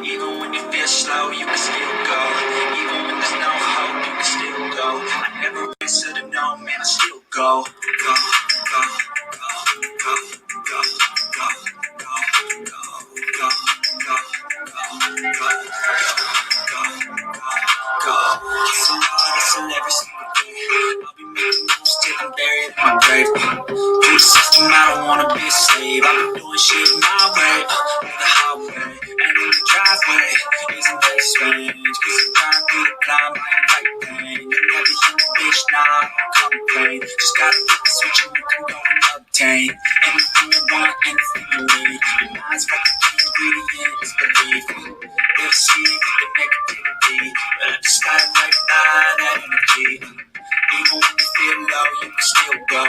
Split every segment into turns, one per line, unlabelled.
Even when you feel slow, you can still go. Even when there's no hope, you can still go. I never answer to no, man, I still go. Go, go, go, go, go, go, go, go, go, go, go, go. Hustle hard, hustle every single day. I'll be making moves till I'm buried in my grave. Through the system, I don't wanna be a slave. I've been doing shit my way, the highway, and in the driveway. Isn't that strange? Cause I'm trying through the climb, I ain't like pain. You never hear me, bitch, nah, I don't complain. Just gotta flip the switch and you can go and obtain anything you want, anything you need. Your mind's got the key ingredient, is belief. They'll see with the negativity, but I just gotta let that energy. Even when you feel low, you can still go.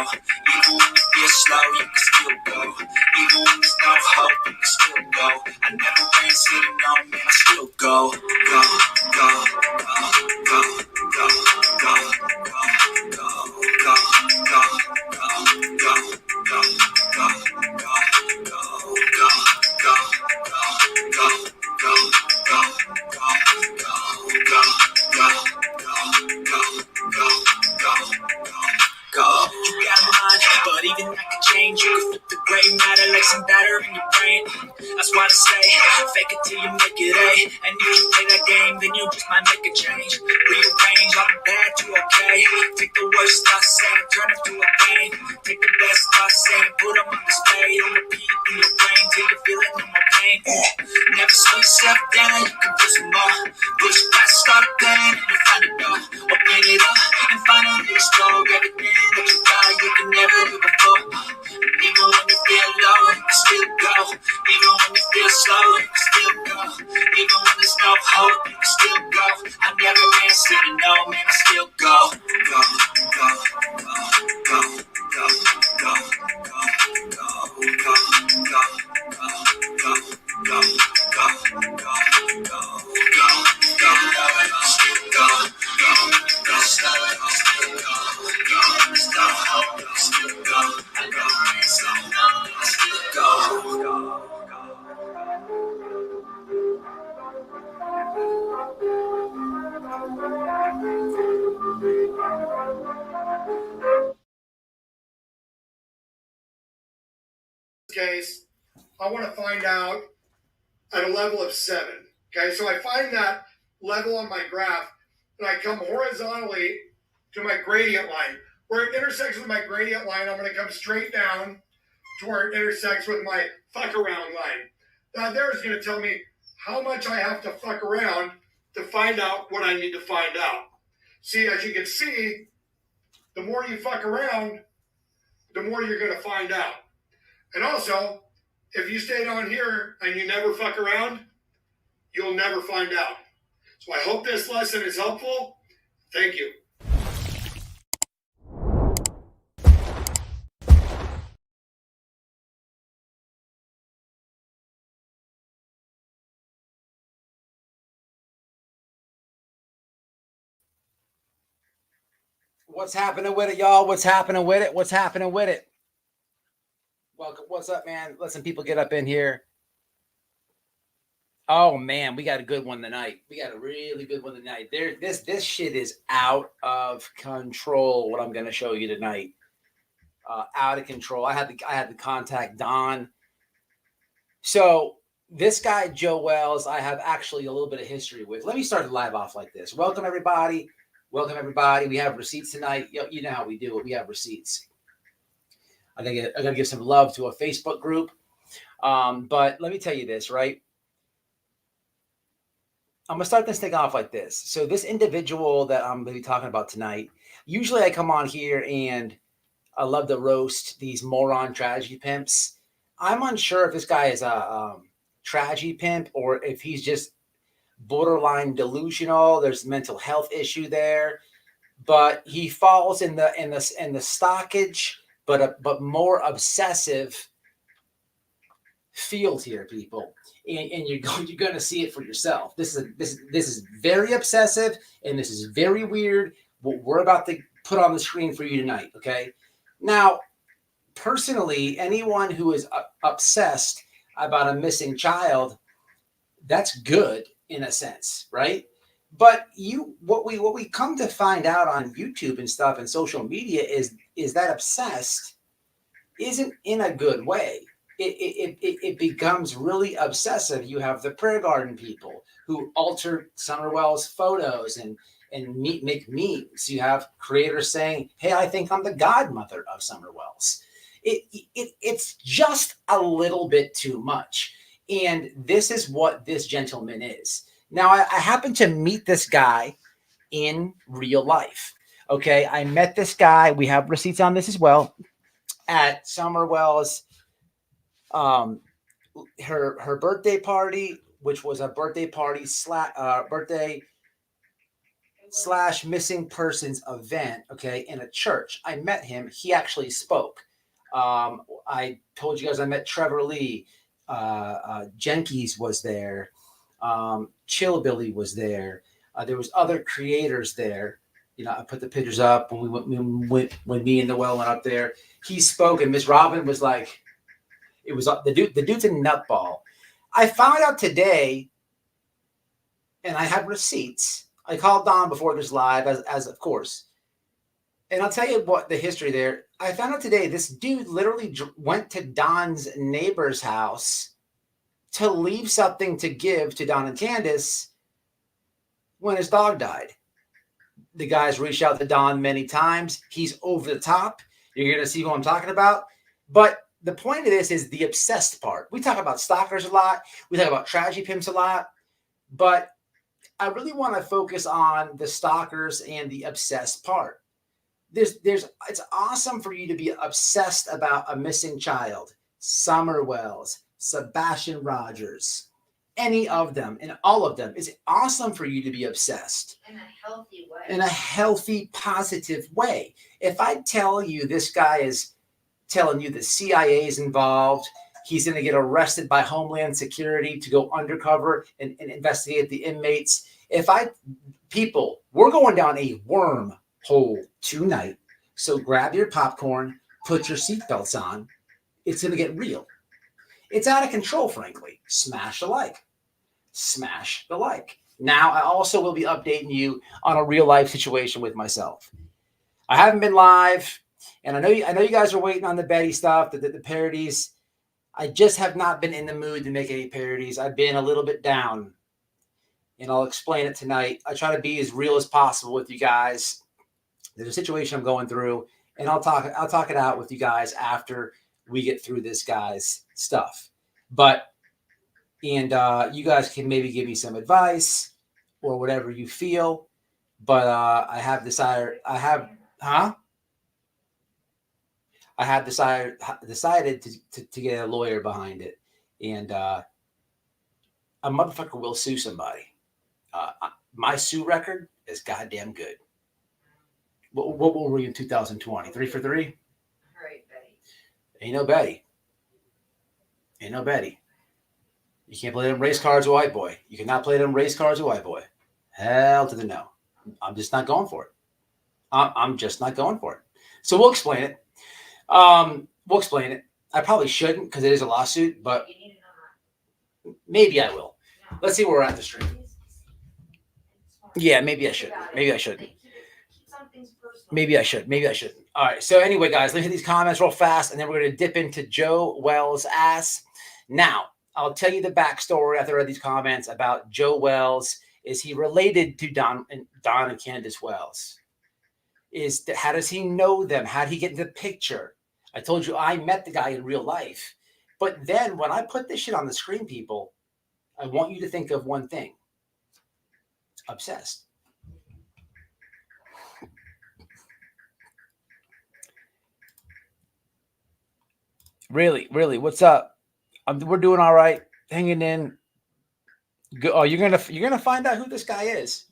Even when you feel slow, you can still go. Even when there's no hope, you can still go. I never ran sitting on, man, I still go. Go, go, go, go, go, go, go, go, go, go, go, go, go, go, go, go, go. You got a mind, but even that could change. You can flip the gray matter like some batter in your brain. That's why I say, fake it till you make it A. And if you play that game, then you just might make a change. Rearrange all the bad to okay. Take the worst thoughts saying, turn them to a game. Take the best thoughts saying, put them on display. On repeat in your brain till you're feeling no more pain. Never slow yourself down, you can do some more. Push past all the pain and you find a door. Open it up and finally explore everything that you thought you could never do before. And even when you feel low, you can still go. Even when you feel slow, you can still go. Even when there's no hope, you can still go. I never answer to no, man, I still go. Go, go, go, go, go, go, go, go, go, go, go, go, go, go, go, go, still go, go, go, slow, still go, go, still hope, still go, I go, so no, still go, go.
Case, I want to find out at a level of 7. Okay, so I find that level on my graph, and I come horizontally to my gradient line. Where it intersects with my gradient line, I'm going to come straight down to where it intersects with my fuck around line. Now there is going to tell me how much I have to fuck around to find out what I need to find out. See, as you can see, the more you fuck around, the more you're going to find out. And also, if you stay down here and you never fuck around, you'll never find out. So I hope this lesson is helpful. Thank you.
What's happening with it, y'all? What's happening with it? What's happening with it? Welcome. What's up, man? Let some people get up in here. Oh man, we got a good one tonight. We got a really good one tonight. This shit is out of control. What I'm going to show you tonight, out of control. I had to contact Don. So this guy Joe Wells, I have actually a little bit of history with. Let me start the live off like this. Welcome everybody. Welcome everybody. We have receipts tonight. You know how we do it. We have receipts. I'm gonna give some love to a Facebook group. But let me tell you this, right? I'm going to start this thing off like this. So this individual that I'm going to be talking about tonight, usually I come on here and I love to roast these moron tragedy pimps. I'm unsure if this guy is a tragedy pimp or if he's just borderline delusional. There's a mental health issue there, but he falls in the stockage, but more obsessive field here, people. And you're going to see it for yourself. This is very obsessive, and this is very weird. What we're about to put on the screen for you tonight, okay? Now, personally, anyone who is obsessed about a missing child, That's good in a sense, right? But what we come to find out on YouTube and stuff and social media is that obsessed isn't in a good way. It becomes really obsessive. You have the prayer garden people who alter Summerwell's photos and make memes. You have creators saying, "Hey, I think I'm the godmother of Summerwell's." It's just a little bit too much. And this is what this gentleman is. Now, I happen to meet this guy in real life. Okay, I met this guy. We have receipts on this as well at Summerwell's her birthday party, which was a birthday party birthday slash missing persons event, okay, in a church. I met him. He actually spoke. I told you guys I met Trevor Lee. Jenkins was there. Chillbilly was there. There was other creators there. You know, I put the pictures up when me and Noel went up there. He spoke, and Miss Robin was like, it was the dude's a nutball. I found out today, and I have receipts. I called Don before this live, as of course. And I'll tell you what the history there. I found out today this dude literally went to Don's neighbor's house to leave something to give to Don and Candace when his dog died. The guys reached out to Don many times. He's over the top. You're going to see who I'm talking about. But the point of this is the obsessed part. We talk about stalkers a lot. We talk about tragedy pimps a lot. But I really want to focus on the stalkers and the obsessed part. It's awesome for you to be obsessed about a missing child. Summerwell's, Sebastian Rogers, any of them, and all of them. It's awesome for you to be obsessed.
In a healthy way.
In a healthy, positive way. If I tell you this guy is telling you the CIA is involved, he's going to get arrested by Homeland Security to go undercover and investigate the inmates. We're going down a wormhole tonight. So grab your popcorn, put your seatbelts on. It's going to get real. It's out of control, frankly. Smash the like. Smash the like. Now, I also will be updating you on a real life situation with myself. I haven't been live, and I know you guys are waiting on the Betty stuff, the parodies. I just have not been in the mood to make any parodies. I've been a little bit down, and I'll explain it tonight. I try to be as real as possible with you guys. There's a situation I'm going through, and I'll talk it out with you guys after we get through this guy's stuff. You guys can maybe give me some advice or whatever you feel. But I have decided to get a lawyer behind it, and a motherfucker will sue somebody. My sue record is goddamn good. What were we in 2020? 3 for 3?
All right, Betty.
Ain't no Betty. Ain't no Betty. You can't play them race cards with white boy. You cannot play them race cards with white boy. Hell to the no. I'm just not going for it. I'm just not going for it. So we'll explain it. I probably shouldn't because it is a lawsuit, but maybe I will. Let's see where we're at the stream. Yeah, maybe I should. Maybe I shouldn't. Maybe I should. Maybe I shouldn't. All right. So anyway, guys, let me hit these comments real fast, and then we're going to dip into Joe Wells' ass. Now, I'll tell you the backstory after I read these comments about Joe Wells. Is he related to Don and Candace Wells? How does he know them? How did he get in the picture? I told you I met the guy in real life. But then when I put this shit on the screen, people, I want you to think of one thing. Obsessed. Really, what's up? We're doing all right, hanging in. Oh, you're gonna find out who this guy is.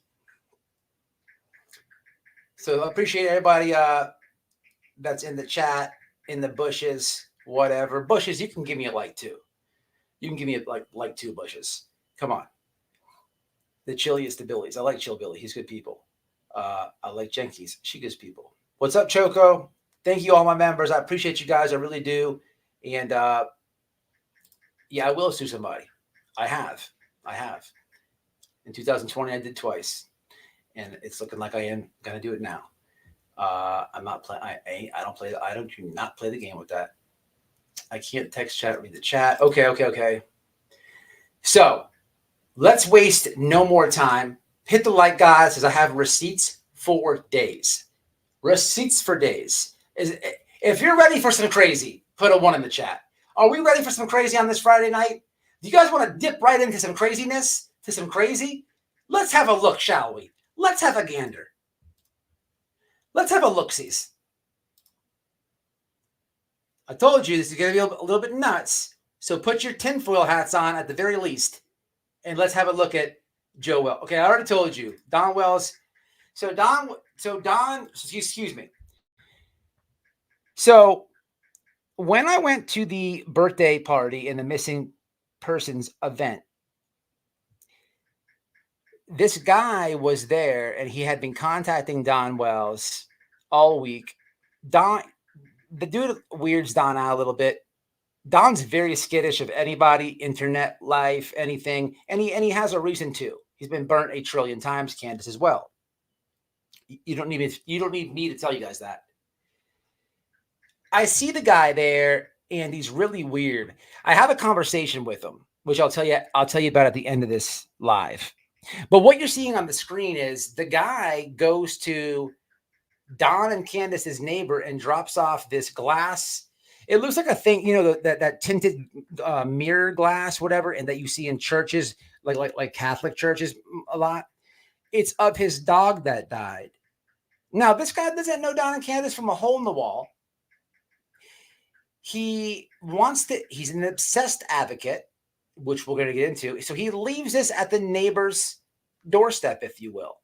So I appreciate everybody that's in the chat, in the bushes, whatever. Bushes, you can give me a like too. You can give me a like 2 bushes. Come on. The chilliest of Billies. I like Chill Billy. He's good people. I like Jenkins. She gives people. What's up, Choco? Thank you, all my members. I appreciate you guys. I really do. And yeah, I will sue somebody. I have. I have. In 2020, I did twice, and it's looking like I am gonna do it now. I'm not playing. I don't play. I don't do not play the game with that. I can't text chat, read the chat. Okay. So let's waste no more time. Hit the like, guys, as I have receipts for days. Receipts for days. If you're ready for some crazy, put a 1 in the chat. Are we ready for some crazy on this Friday night? Do you guys want to dip right into some craziness, to some crazy? Let's have a look, shall we? Let's have a gander. Let's have a look-sees. I told you this is going to be a little bit nuts, so put your tinfoil hats on at the very least, and let's have a look at Joe Wells. Okay, I already told you. Don Wells. So Don, excuse me. So when I went to the birthday party and the missing persons event, this guy was there and he had been contacting Don Wells all week. The dude weirds Don out a little bit. Don's very skittish of anybody, internet life, anything, and he has a reason to. He's been burnt 1 trillion times, Candace as well. You don't need me to tell you guys that. I see the guy there, and he's really weird. I have a conversation with him, which I'll tell you about at the end of this live. But what you're seeing on the screen is the guy goes to Don and Candace's neighbor and drops off this glass. It looks like a thing, that tinted mirror glass, whatever, and that you see in churches, like Catholic churches a lot. It's of his dog that died. Now, this guy doesn't know Don and Candace from a hole in the wall. He's an obsessed advocate, which we're going to get into. So he leaves this at the neighbor's doorstep, if you will.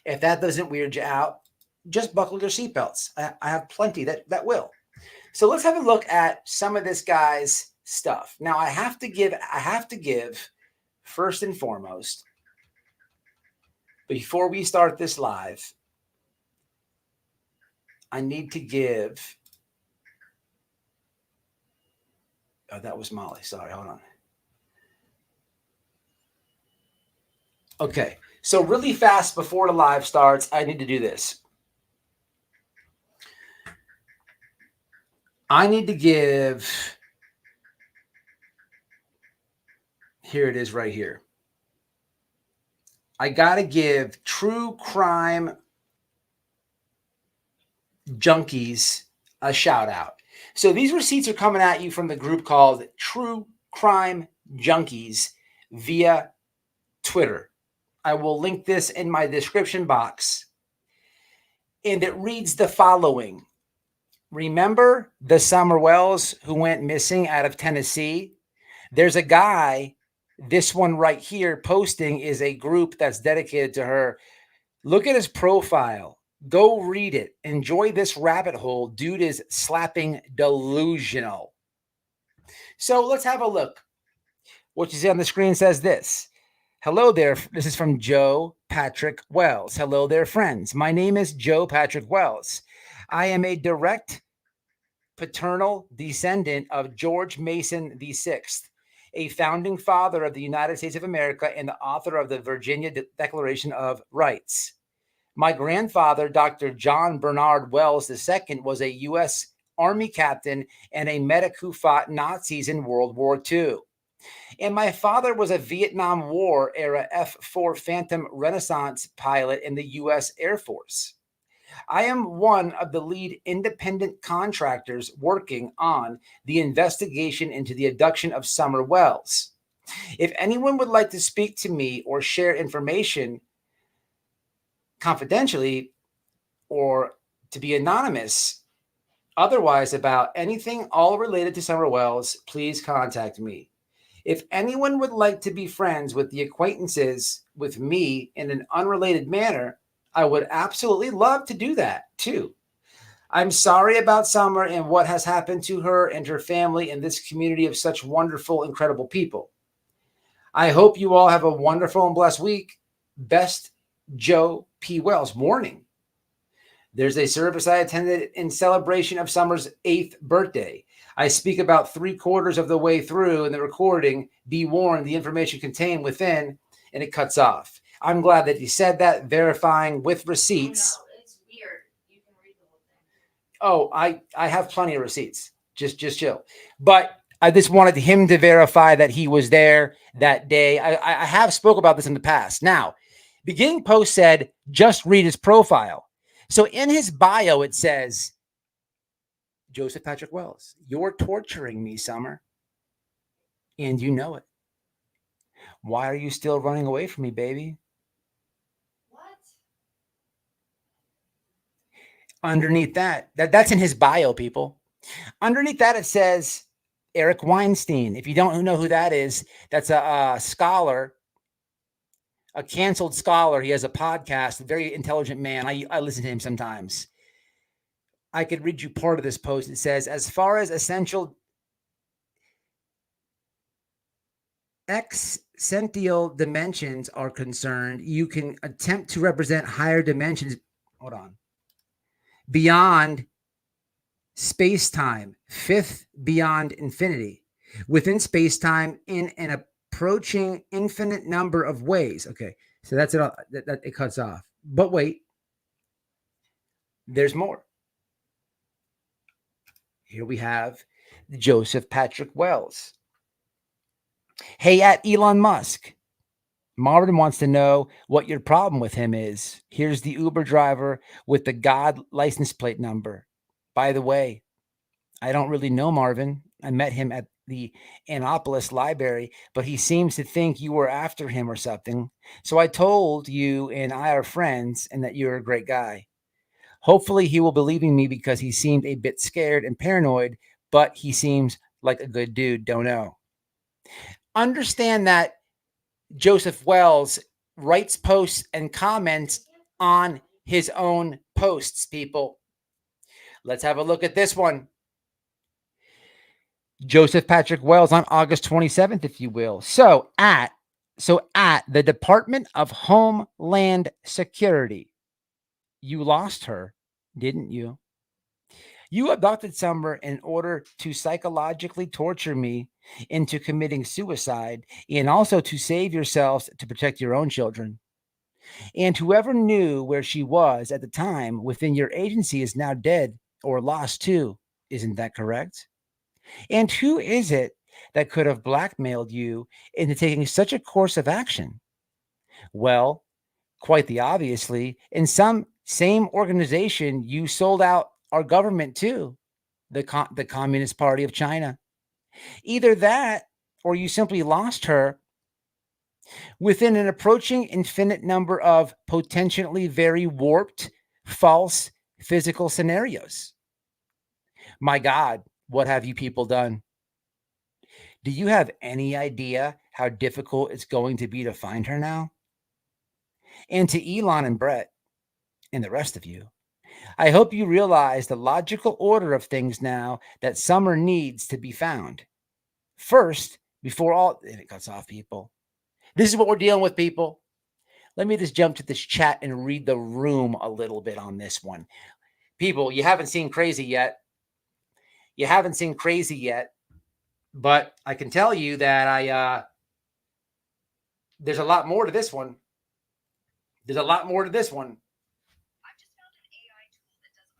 If that doesn't weird you out, just buckle your seatbelts. I have plenty that will. So let's have a look at some of this guy's stuff. Now, I have to give first and foremost, before we start this live, I need to give. Oh, that was Molly. Sorry, hold on. Okay, so really fast before the live starts, I need to do this. I need to give. Here it is right here. I got to give TrueCrime junkies a shout out. So these receipts are coming at you from the group called TrueCrime Junkies via Twitter. I will link this in my description box. And it reads the following. Remember the Summer Wells who went missing out of Tennessee? There's a guy, this one right here, posting is a group that's dedicated to her. Look at his profile. Go read it. Enjoy this rabbit hole. Dude is slapping delusional. So let's have a look. What you see on the screen says this. Hello there. This is from Joe Patrick Wells. Hello there, friends. My name is Joe Patrick Wells. I am a direct paternal descendant of George Mason VI, a founding father of the United States of America and the author of the Virginia Declaration of Rights. My grandfather, Dr. John Bernard Wells II, was a U.S. Army captain and a medic who fought Nazis in World War II. And my father was a Vietnam War era F-4 Phantom Renaissance pilot in the U.S. Air Force. I am one of the lead independent contractors working on the investigation into the abduction of Summer Wells. If anyone would like to speak to me or share information confidentially or to be anonymous, otherwise about anything all related to Summer Wells, please contact me. If anyone would like to be friends with the acquaintances with me in an unrelated manner, I would absolutely love to do that too. I'm sorry about Summer and what has happened to her and her family in this community of such wonderful, incredible people. I hope you all have a wonderful and blessed week. Best, Joe P. Wells. Morning. There's a service I attended in celebration of Summer's 8th birthday. I speak about 3/4 of the way through in the recording. Be warned, the information contained within, and it cuts off. I'm glad that you said that, verifying with receipts.
No, it's weird. You can read the whole thing.
Oh, I have plenty of receipts. Just chill. But I just wanted him to verify that he was there that day. I have spoke about this in the past. Now, beginning post said, just read his profile. So in his bio, it says, Joseph Patrick Wells, you're torturing me, Summer. And you know it. Why are you still running away from me, baby?
What?
Underneath that's in his bio, people. Underneath that, it says Eric Weinstein. If you don't know who that is, that's a scholar, a canceled scholar. He has a podcast, a very intelligent man. I listen to him sometimes. I could read you part of this post. It says, as far as essential existential dimensions are concerned, you can attempt to represent higher dimensions. Hold on. Beyond space-time, fifth beyond infinity, within space-time in an approaching infinite number of ways. Okay, so that's it. That it cuts off. But wait, there's more. Here we have Joseph Patrick Wells. Hey, at Elon Musk. Marvin wants to know what your problem with him is. Here's the Uber driver with the God license plate number. By the way, I don't really know Marvin. I met him at the Annapolis Library, but he seems to think you were after him or something. So I told you and I are friends and that you're a great guy. Hopefully he will believe in me because he seemed a bit scared and paranoid, but he seems like a good dude. Don't know. Understand that Joseph Wells writes posts and comments on his own posts, people. Let's have a look at this one. Joseph Patrick Wells on August 27th, if you will. So at the Department of Homeland Security, you lost her, didn't you? You abducted Summer in order to psychologically torture me into committing suicide and also to save yourselves to protect your own children. And whoever knew where she was at the time within your agency is now dead or lost too. Isn't that correct? And who is it that could have blackmailed you into taking such a course of action? Well, quite the obviously, in some same organization you sold out our government to, the Communist Party of China. Either that or you simply lost her within an approaching infinite number of potentially very warped, false physical scenarios. My God, what have you people done? Do you have any idea how difficult it's going to be to find her now? And to Elon and Brett and the rest of you, I hope you realize the logical order of things now that Summer needs to be found. First, before all, and it cuts off, people. This is what we're dealing with, people. Let me just jump to this chat and read the room a little bit on this one. People, you haven't seen crazy yet. You haven't seen crazy yet, but I can tell you that there's a lot more to this one. There's a lot more to this one.
I've just found an AI tool that does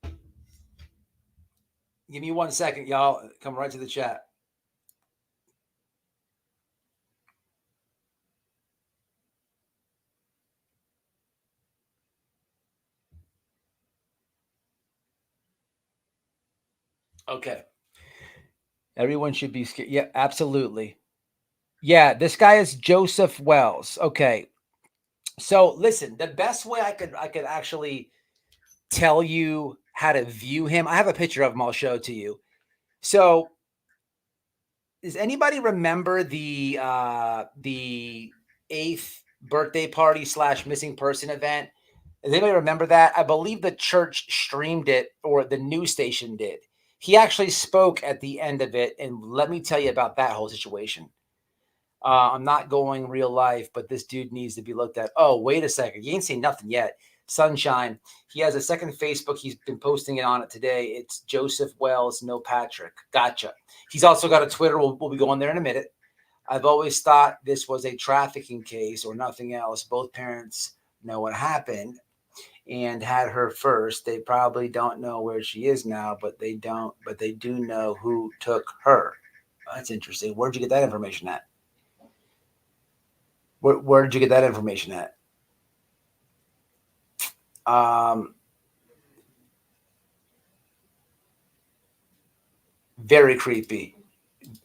all.
Give me 1 second, y'all. Come right to the chat. Okay. Everyone should be scared. Yeah, absolutely. Yeah, this guy is Joseph Wells. Okay. So listen, the best way I could actually tell you how to view him. I have a picture of him. I'll show to you. So does anybody remember the 8th birthday party / missing person event? Does anybody remember that? I believe the church streamed it, or the news station did. He actually spoke at the end of it, and let me tell you about that whole situation. I'm not going real life, but this dude needs to be looked at. Oh, wait a second. You ain't seen nothing yet. Sunshine. He has a second Facebook. He's been posting it on it today. It's Joseph Wells, no Patrick. Gotcha. He's also got a Twitter. We'll be going there in a minute. I've always thought this was a trafficking case or nothing else. Both parents know what happened and had her first. They probably don't know where she is now, but they do know who took her. That's interesting. Where'd you get that information at? Where did you get that information at? Very creepy.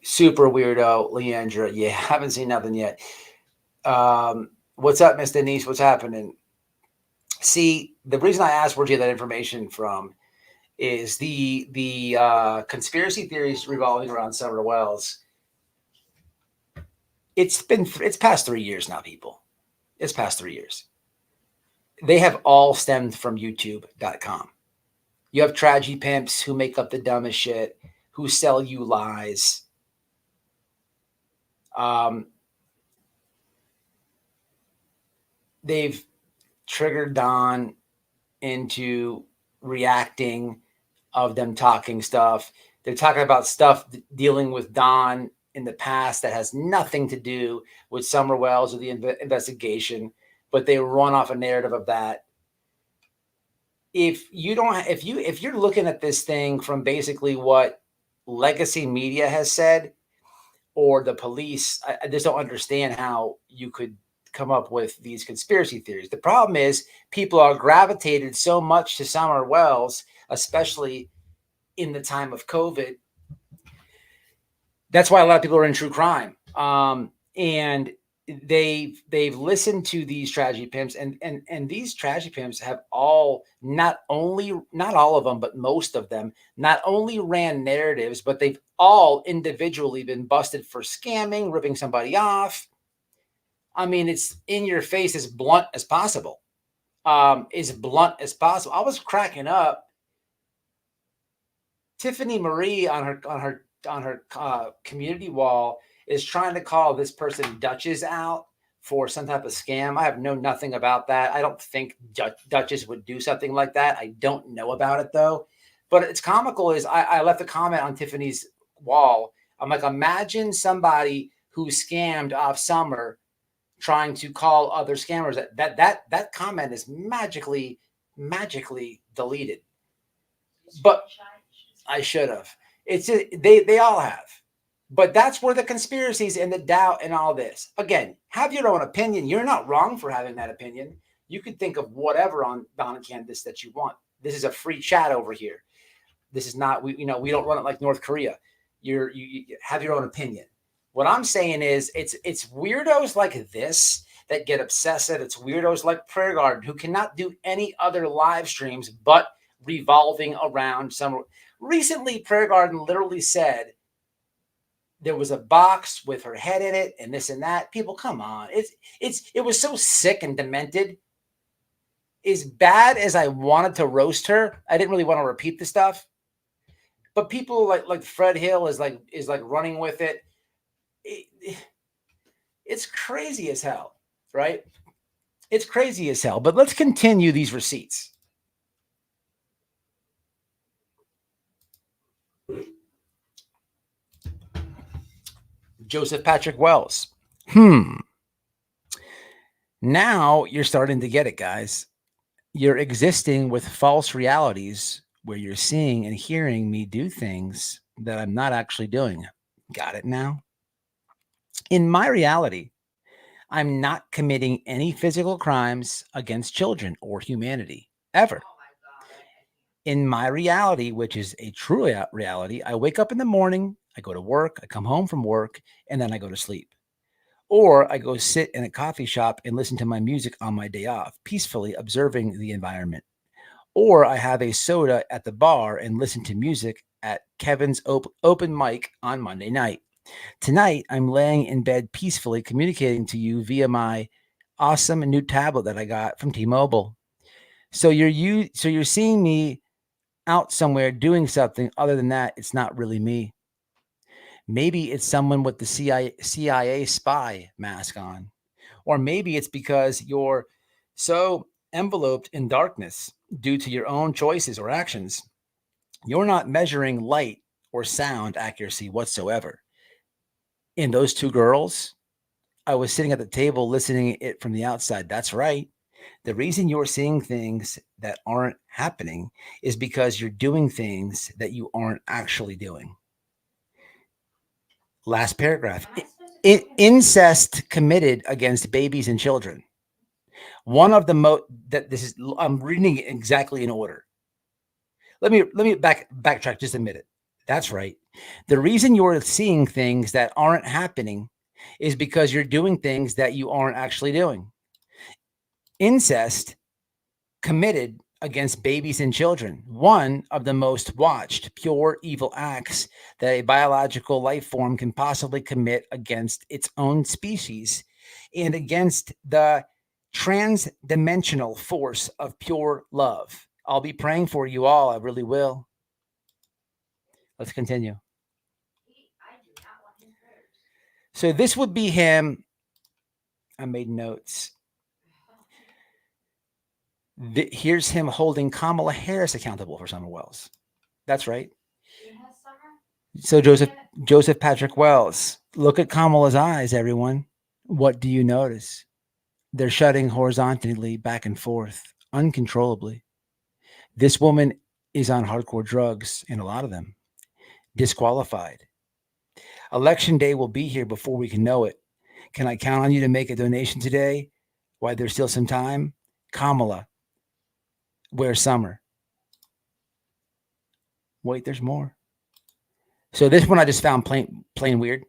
Super weirdo, Leandra. Yeah, haven't seen nothing yet. What's up, Miss Denise? What's happening? See, the reason I asked where'd you get that information from is the conspiracy theories revolving around Summer Wells. It's past 3 years now, people. It's past 3 years. They have all stemmed from YouTube.com. You have tragedy pimps who make up the dumbest shit, who sell you lies. They've triggered Don into reacting of them talking stuff. They're talking about stuff dealing with Don in the past that has nothing to do with Summer Wells or the investigation, but they run off a narrative of that. If you're looking at this thing from basically what legacy media has said or the police, I just don't understand how you could come up with these conspiracy theories. The problem is people are gravitated so much to Summer Wells, especially in the time of COVID. That's why a lot of people are in true crime. And they've listened to these tragedy pimps, and these tragedy pimps have all not all of them, but most of them not only ran narratives, but they've all individually been busted for scamming, ripping somebody off. I mean, it's in your face, as blunt as possible. As blunt as possible. I was cracking up. Tiffany Marie on her community wall is trying to call this person Duchess out for some type of scam. I have known nothing about that. I don't think Duchess would do something like that. I don't know about it though. But it's comical is I left a comment on Tiffany's wall. I'm like, imagine somebody who scammed off Summer trying to call other scammers. That comment is magically deleted. But I should have. It's they all have. But that's where the conspiracies and the doubt and all this. Again, have your own opinion. You're not wrong for having that opinion. You could think of whatever on Don and Candace that you want. This is a free chat over here. This is not we don't run it like North Korea. You have your own opinion. What I'm saying is it's weirdos like this that get obsessive. It's weirdos like Prayer Garden who cannot do any other live streams but revolving around some. Recently, Prayer Garden literally said there was a box with her head in it and this and that. People, come on. It was so sick and demented. As bad as I wanted to roast her, I didn't really want to repeat the stuff. But people like Fred Hill is like running with it. It's crazy as hell, right? It's crazy as hell. But let's continue these receipts. Joseph Patrick Wells. Now you're starting to get it, guys. You're existing with false realities where you're seeing and hearing me do things that I'm not actually doing. Got it now? In my reality, I'm not committing any physical crimes against children or humanity, ever. In my reality, which is a true reality, I wake up in the morning, I go to work, I come home from work, and then I go to sleep. Or I go sit in a coffee shop and listen to my music on my day off, peacefully observing the environment. Or I have a soda at the bar and listen to music at Kevin's open mic on Monday night. Tonight, I'm laying in bed peacefully communicating to you via my awesome new tablet that I got from T-Mobile. So you're seeing me out somewhere doing something. Other than that, it's not really me. Maybe it's someone with the CIA spy mask on. Or maybe it's because you're so enveloped in darkness due to your own choices or actions, you're not measuring light or sound accuracy whatsoever. In those two girls, I was sitting at the table listening it from the outside. That's right. The reason you're seeing things that aren't happening is because you're doing things that you aren't actually doing. Last paragraph. Incest committed against babies and children. One of the that this is, I'm reading it exactly in order. Let me backtrack just a minute. That's right. The reason you're seeing things that aren't happening is because you're doing things that you aren't actually doing. Incest committed against babies and children, one of the most watched pure evil acts that a biological life form can possibly commit against its own species and against the trans-dimensional force of pure love. I'll be praying for you all. I really will. Let's continue.
I do not want his prayers.
So this would be him. I made notes. Here's him holding Kamala Harris accountable for Summer Wells. That's right.
She has summer.
So Joseph Patrick Wells. Look at Kamala's eyes, everyone. What do you notice? They're shutting horizontally back and forth, uncontrollably. This woman is on hardcore drugs, and a lot of them. Disqualified. Election day will be here before we can know it. Can I count on you to make a donation today? While there's still some time? Kamala. Where's Summer? Wait, there's more. So this one I just found plain weird.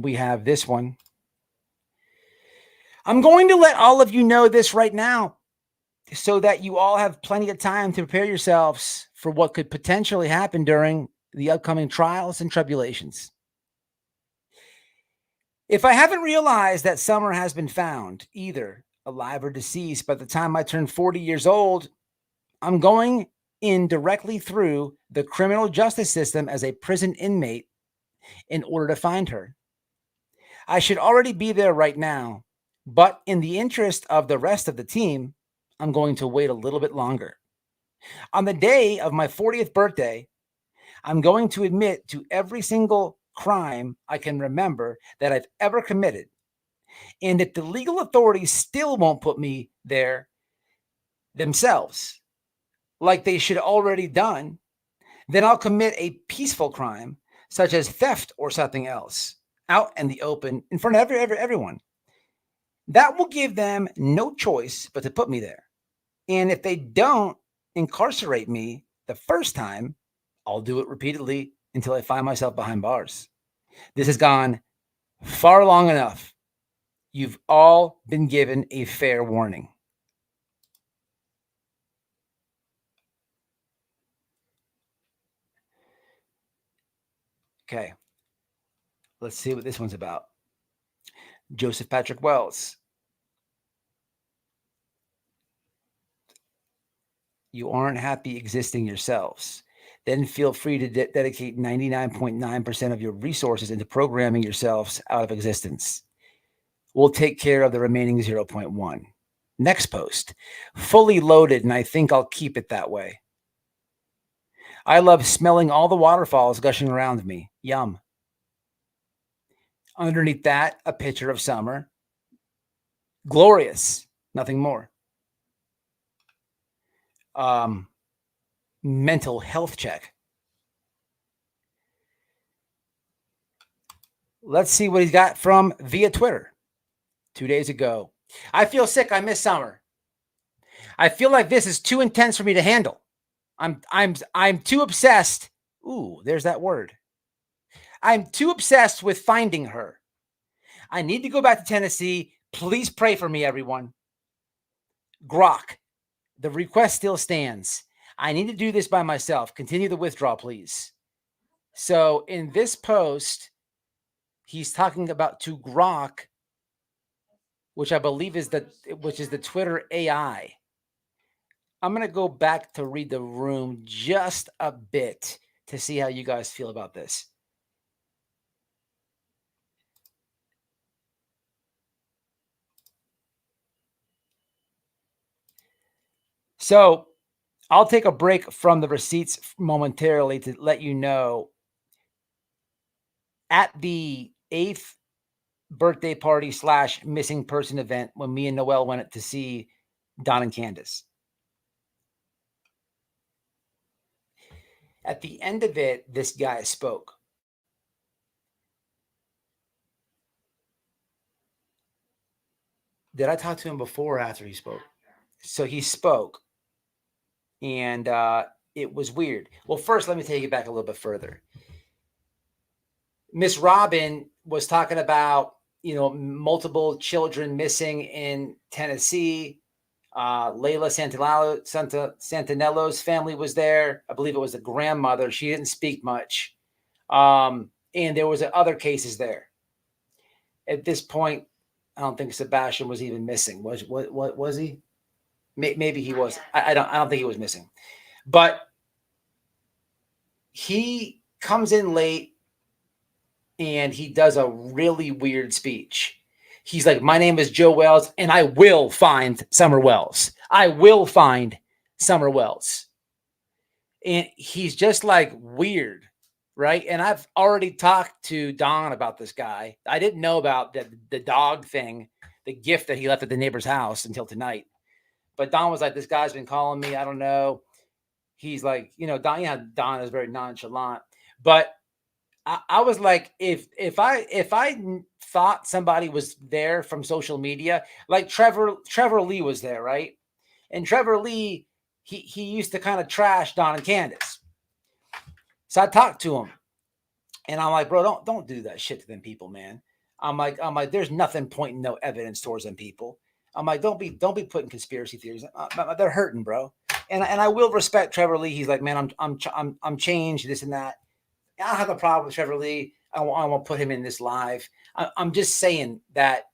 We have this one. I'm going to let all of you know this right now so that you all have plenty of time to prepare yourselves for what could potentially happen during the upcoming trials and tribulations. If I haven't realized that Summer has been found, either alive or deceased, by the time I turn 40 years old, I'm going in directly through the criminal justice system as a prison inmate in order to find her. I should already be there right now, but in the interest of the rest of the team, I'm going to wait a little bit longer. On the day of my 40th birthday, I'm going to admit to every single crime I can remember that I've ever committed. And if the legal authorities still won't put me there themselves, like they should already done, then I'll commit a peaceful crime, such as theft or something else, out in the open in front of everyone. That will give them no choice but to put me there. And if they don't incarcerate me the first time, I'll do it repeatedly until I find myself behind bars. This has gone far long enough. You've all been given a fair warning. Okay, let's see what this one's about. Joseph Patrick Wells. You aren't happy existing yourselves. Then feel free to dedicate 99.9% of your resources into programming yourselves out of existence. We'll take care of the remaining 0.1. Next post. Fully loaded, and I think I'll keep it that way. I love smelling all the waterfalls gushing around me. Yum. Underneath that, a picture of Summer. Glorious. Nothing more. Mental health check. Let's see what he's got from via Twitter 2 days ago. I feel sick. I miss Summer. I feel like this is too intense for me to handle. I'm too obsessed. Ooh, there's that word. I'm too obsessed with finding her. I need to go back to Tennessee. Please pray for me, everyone. Grok. The request still stands. I need to do this by myself. Continue the withdrawal, please. So in this post, he's talking about to Grok, which I believe is the Twitter AI. I'm going to go back to read the room just a bit to see how you guys feel about this. So I'll take a break from the receipts momentarily to let you know at the 8th birthday party / missing person event when me and Noel went to see Don and Candace. At the end of it, this guy spoke. Did I talk to him before or after he spoke? So he spoke, and it was weird. Well, first, let me take it back a little bit further. Miss Robin was talking about, multiple children missing in Tennessee. Layla Santanello's family was there. I believe it was the grandmother. She didn't speak much. And there was other cases there. At this point, I don't think Sebastian was even missing. Was he? Maybe he was. I don't think he was missing. But he comes in late and he does a really weird speech. He's like, my name is Joe Wells, and I will find Summer Wells. I will find Summer Wells. And he's just like weird, right? And I've already talked to Don about this guy. I didn't know about the dog thing, the gift that he left at the neighbor's house until tonight. But Don was like, this guy's been calling me. I don't know. He's like, Don is very nonchalant. But I was like, if I thought somebody was there from social media, like Trevor Lee was there, right? And Trevor Lee, he used to kind of trash Don and Candace. So I talked to him, and I'm like, bro, don't do that shit to them people, man. I'm like, there's nothing pointing no evidence towards them people. I'm like, don't be putting conspiracy theories. They're hurting, bro. And I will respect Trevor Lee. He's like, man, I'm changed, this and that. I don't have a problem with Trevor Lee. I won't put him in this live. I'm just saying that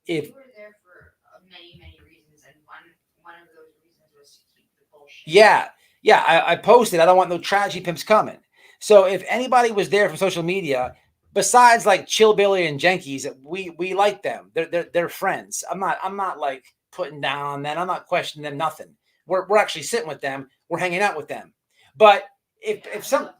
if
You were there for many, many reasons, and one of those reasons was to keep the bullshit.
Yeah. I posted, I don't want no tragedy pimps coming. So if anybody was there from social media, besides like Chill Billy and Jenkies, we like them. They're friends. I'm not like putting down on them. I'm not questioning them. Nothing. We're actually sitting with them. We're hanging out with them. But if some.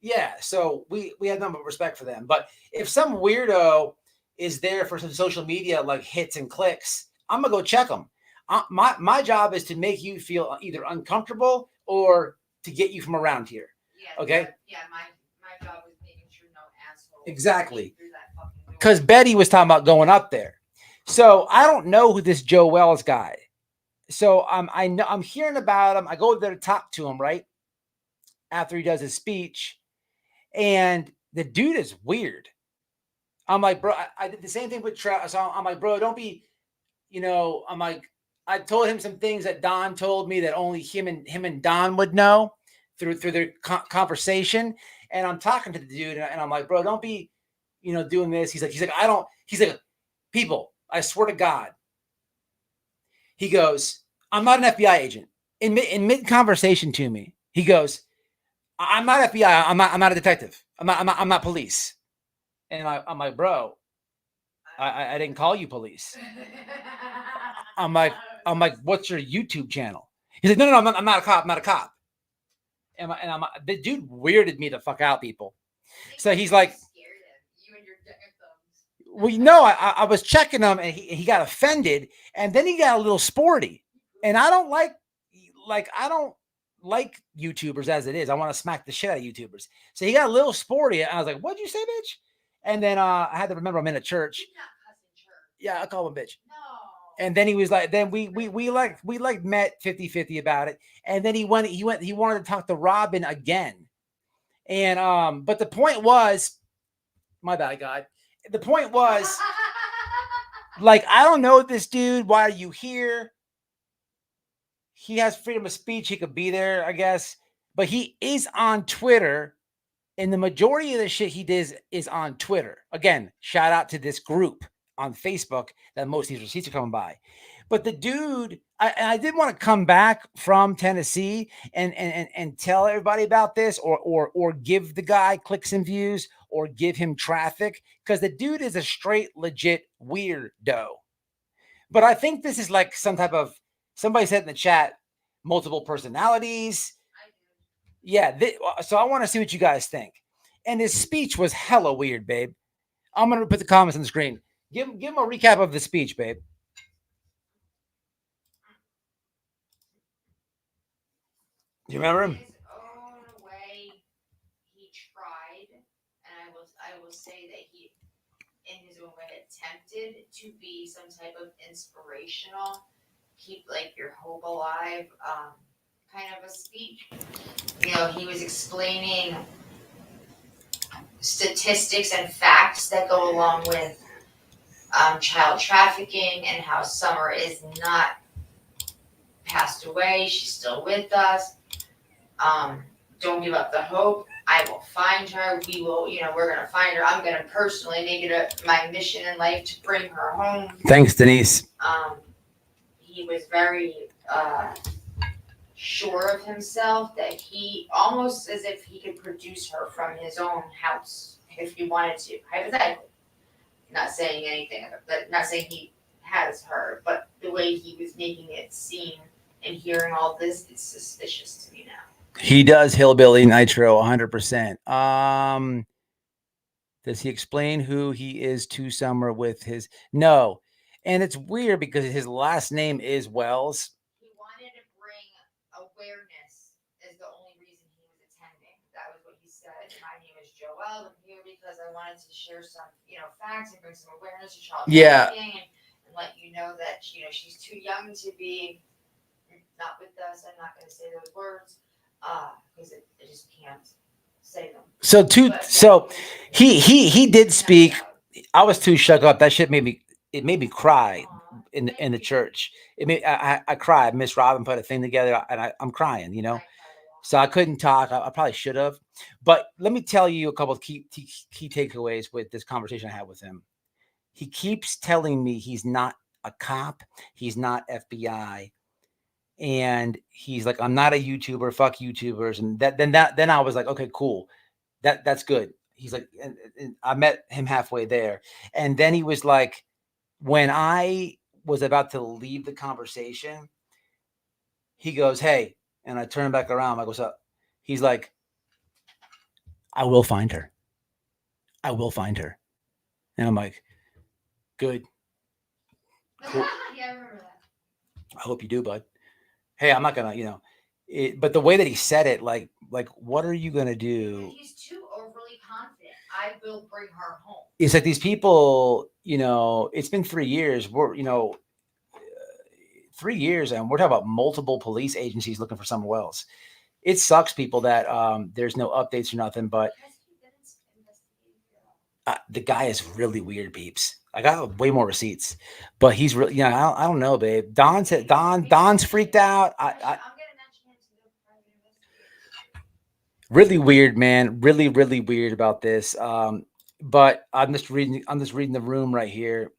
Yeah, so we have nothing but respect for them. But if some weirdo is there for some social media like hits and clicks, I'm gonna go check them. My job is to make you feel either uncomfortable or to get you from around here.
Yeah.
Okay.
My job was making sure no asshole.
Exactly. Because Betty was talking about going up there. So I don't know who this Joe Wells guy. So I'm hearing about him. I go there to talk to him right after he does his speech. And the dude is weird. I'm like, bro, I did the same thing with Trout. So I'm like, bro, don't be, I'm like, I told him some things that Don told me that only him and Don would know through their conversation. And I'm talking to the dude and I'm like, bro, don't be, doing this. He's like, people, I swear to God. He goes, I'm not an FBI agent. In mid conversation to me, he goes, I'm not FBI. I'm not a detective. I'm not police. And I'm like, bro, I didn't call you police. I'm like, what's your YouTube channel? He's like, no, I'm not a cop. I'm not a cop. And the dude weirded me the fuck out, people. So he's like,
you and your dick thumbs.
well, no, I was checking him and he got offended, and then he got a little sporty, and I don't like YouTubers as it is. I want to smack the shit out of YouTubers. So he got a little sporty. And I was like, what'd you say, bitch? And then I had to remember I'm in a church.
You're not cussing church.
Yeah, I call him bitch.
No.
And then he was like, then we met 50-50 about it. And then he wanted to talk to Robin again. And but the point was, my bad, God. The point was, like, I don't know this dude. Why are you here? He has freedom of speech. He could be there, I guess. But he is on Twitter. And the majority of the shit he does is on Twitter. Again, shout out to this group on Facebook that most of these receipts are coming by. But the dude, I did want to come back from Tennessee and tell everybody about this or give the guy clicks and views or give him traffic, because the dude is a straight, legit weirdo. But I think this is like some type of, somebody said in the chat, multiple personalities.
I do.
Yeah. So I want to see what you guys think. And his speech was hella weird, babe. I'm gonna put the comments on the screen. Give him a recap of the speech, babe. Do you remember
In
him?
his own way, he tried, and I will say that he, in his own way, attempted to be some type of inspirational, keep like your hope alive, kind of a speech. You know, he was explaining statistics and facts that go along with child trafficking and how Summer is not passed away. She's still with us. Don't give up the hope. I will find her. We will, you know, we're going to find her. I'm going to personally make it my mission in life to bring her home.
Thanks, Denise.
He was very sure of himself that he, almost as if he could produce her from his own house if he wanted to, hypothetically. Not saying anything, but not saying he has her, but the way he was making it seem and hearing all this, it's suspicious to me now.
He does hillbilly nitro 100%. Does he explain who he is to Summer with his no? And it's weird because his last name is Wells.
He wanted to bring awareness is the only reason he was attending. That was what he said. My name is Joelle. I'm here because I wanted to share some, you know, facts and bring some awareness to child trafficking and let you know that, you know, she's too young to be not with us. I'm not going to say those words because I just can't say them.
So
But
he did speak. I was too shook up. That shit made me cry in the church. I cried. Miss Robin put a thing together, and I'm crying. You know, so I couldn't talk. I probably should have. But let me tell you a couple of key takeaways with this conversation I had with him. He keeps telling me he's not a cop. He's not FBI. And he's like, I'm not a YouTuber. Fuck YouTubers. And then I was like, okay, cool. That's good. He's like, and I met him halfway there. And then he was like, when I was about to leave the conversation, he goes, hey, and I turn back around. I'm like, what's up? He's like, I will find her. I will find her. And I'm like, good. Cool.
Yeah, I remember that.
I hope you do, bud. Hey, I'm not gonna, but the way that he said it, like, what are you gonna do?
He's too overly confident. I will bring her home.
It's like these people, it's been 3 years. We're, 3 years, and we're talking about multiple police agencies looking for Summer Wells. It sucks, people, that there's no updates or nothing. But the guy is really weird, peeps. I got way more receipts, but he's really, I don't know, babe. Don's freaked out.
I'm gonna mention him to the private investigator.
Really weird, man. Really, really weird about this. But I'm just reading the room right here.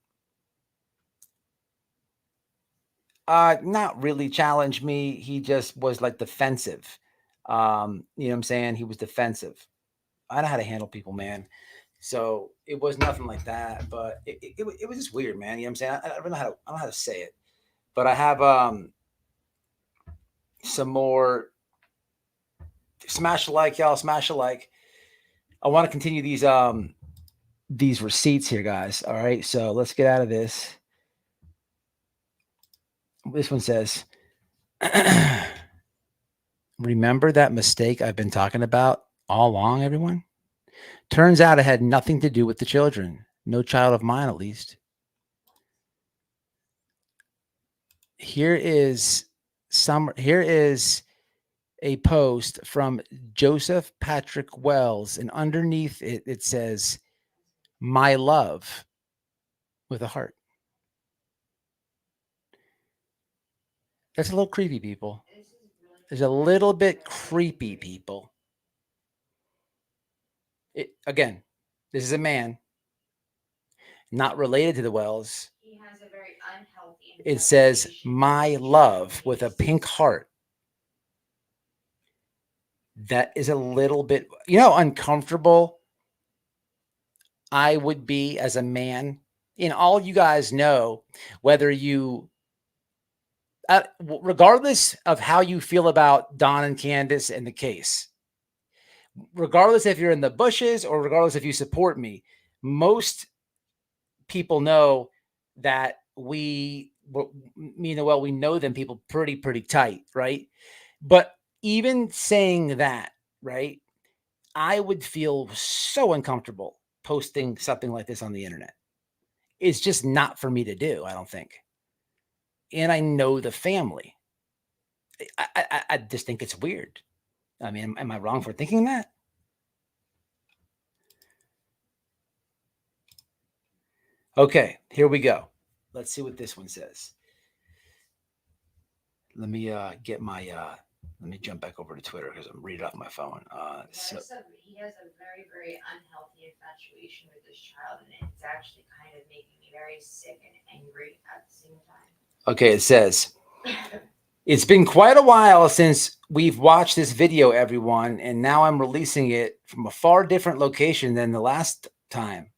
Not really challenged me. He just was like defensive. You know what I'm saying? He was defensive. I know how to handle people, man. So it was nothing like that, but it was just weird, man. You know what I'm saying? I don't know how to say it, but I have some more. Smash a like, y'all. Smash a like. I want to continue these receipts here, guys. All right, so let's get out of this. This one says, remember that mistake I've been talking about all along, everyone? Turns out it had nothing to do with the children. No child of mine, at least. Here is a post from Joseph Patrick Wells, and underneath it says, my love, with a heart. That's a little creepy, people. There's a little bit creepy, people. Again, this is a man not related to the Wells.
He has a very unhealthy.
It says, my love, with a pink heart. That is a little bit, uncomfortable I would be as a man. And all you guys know, whether you, regardless of how you feel about Don and Candace and the case, regardless if you're in the bushes or regardless if you support me, most people know that me and Noel, we know them people pretty tight, right? But even saying that, right, I would feel so uncomfortable posting something like this on the internet. It's just not for me to do, I don't think. And I know the family. I just think it's weird. I mean, am I wrong for thinking that? Okay, here we go. Let's see what this one says. Let me get my let me jump back over to Twitter because I'm reading off my phone.
He has a very, very unhealthy infatuation with this child, and it's actually kind of making me very sick and angry at the same time.
Okay, it says, it's been quite a while since we've watched this video, everyone, and now I'm releasing it from a far different location than the last time.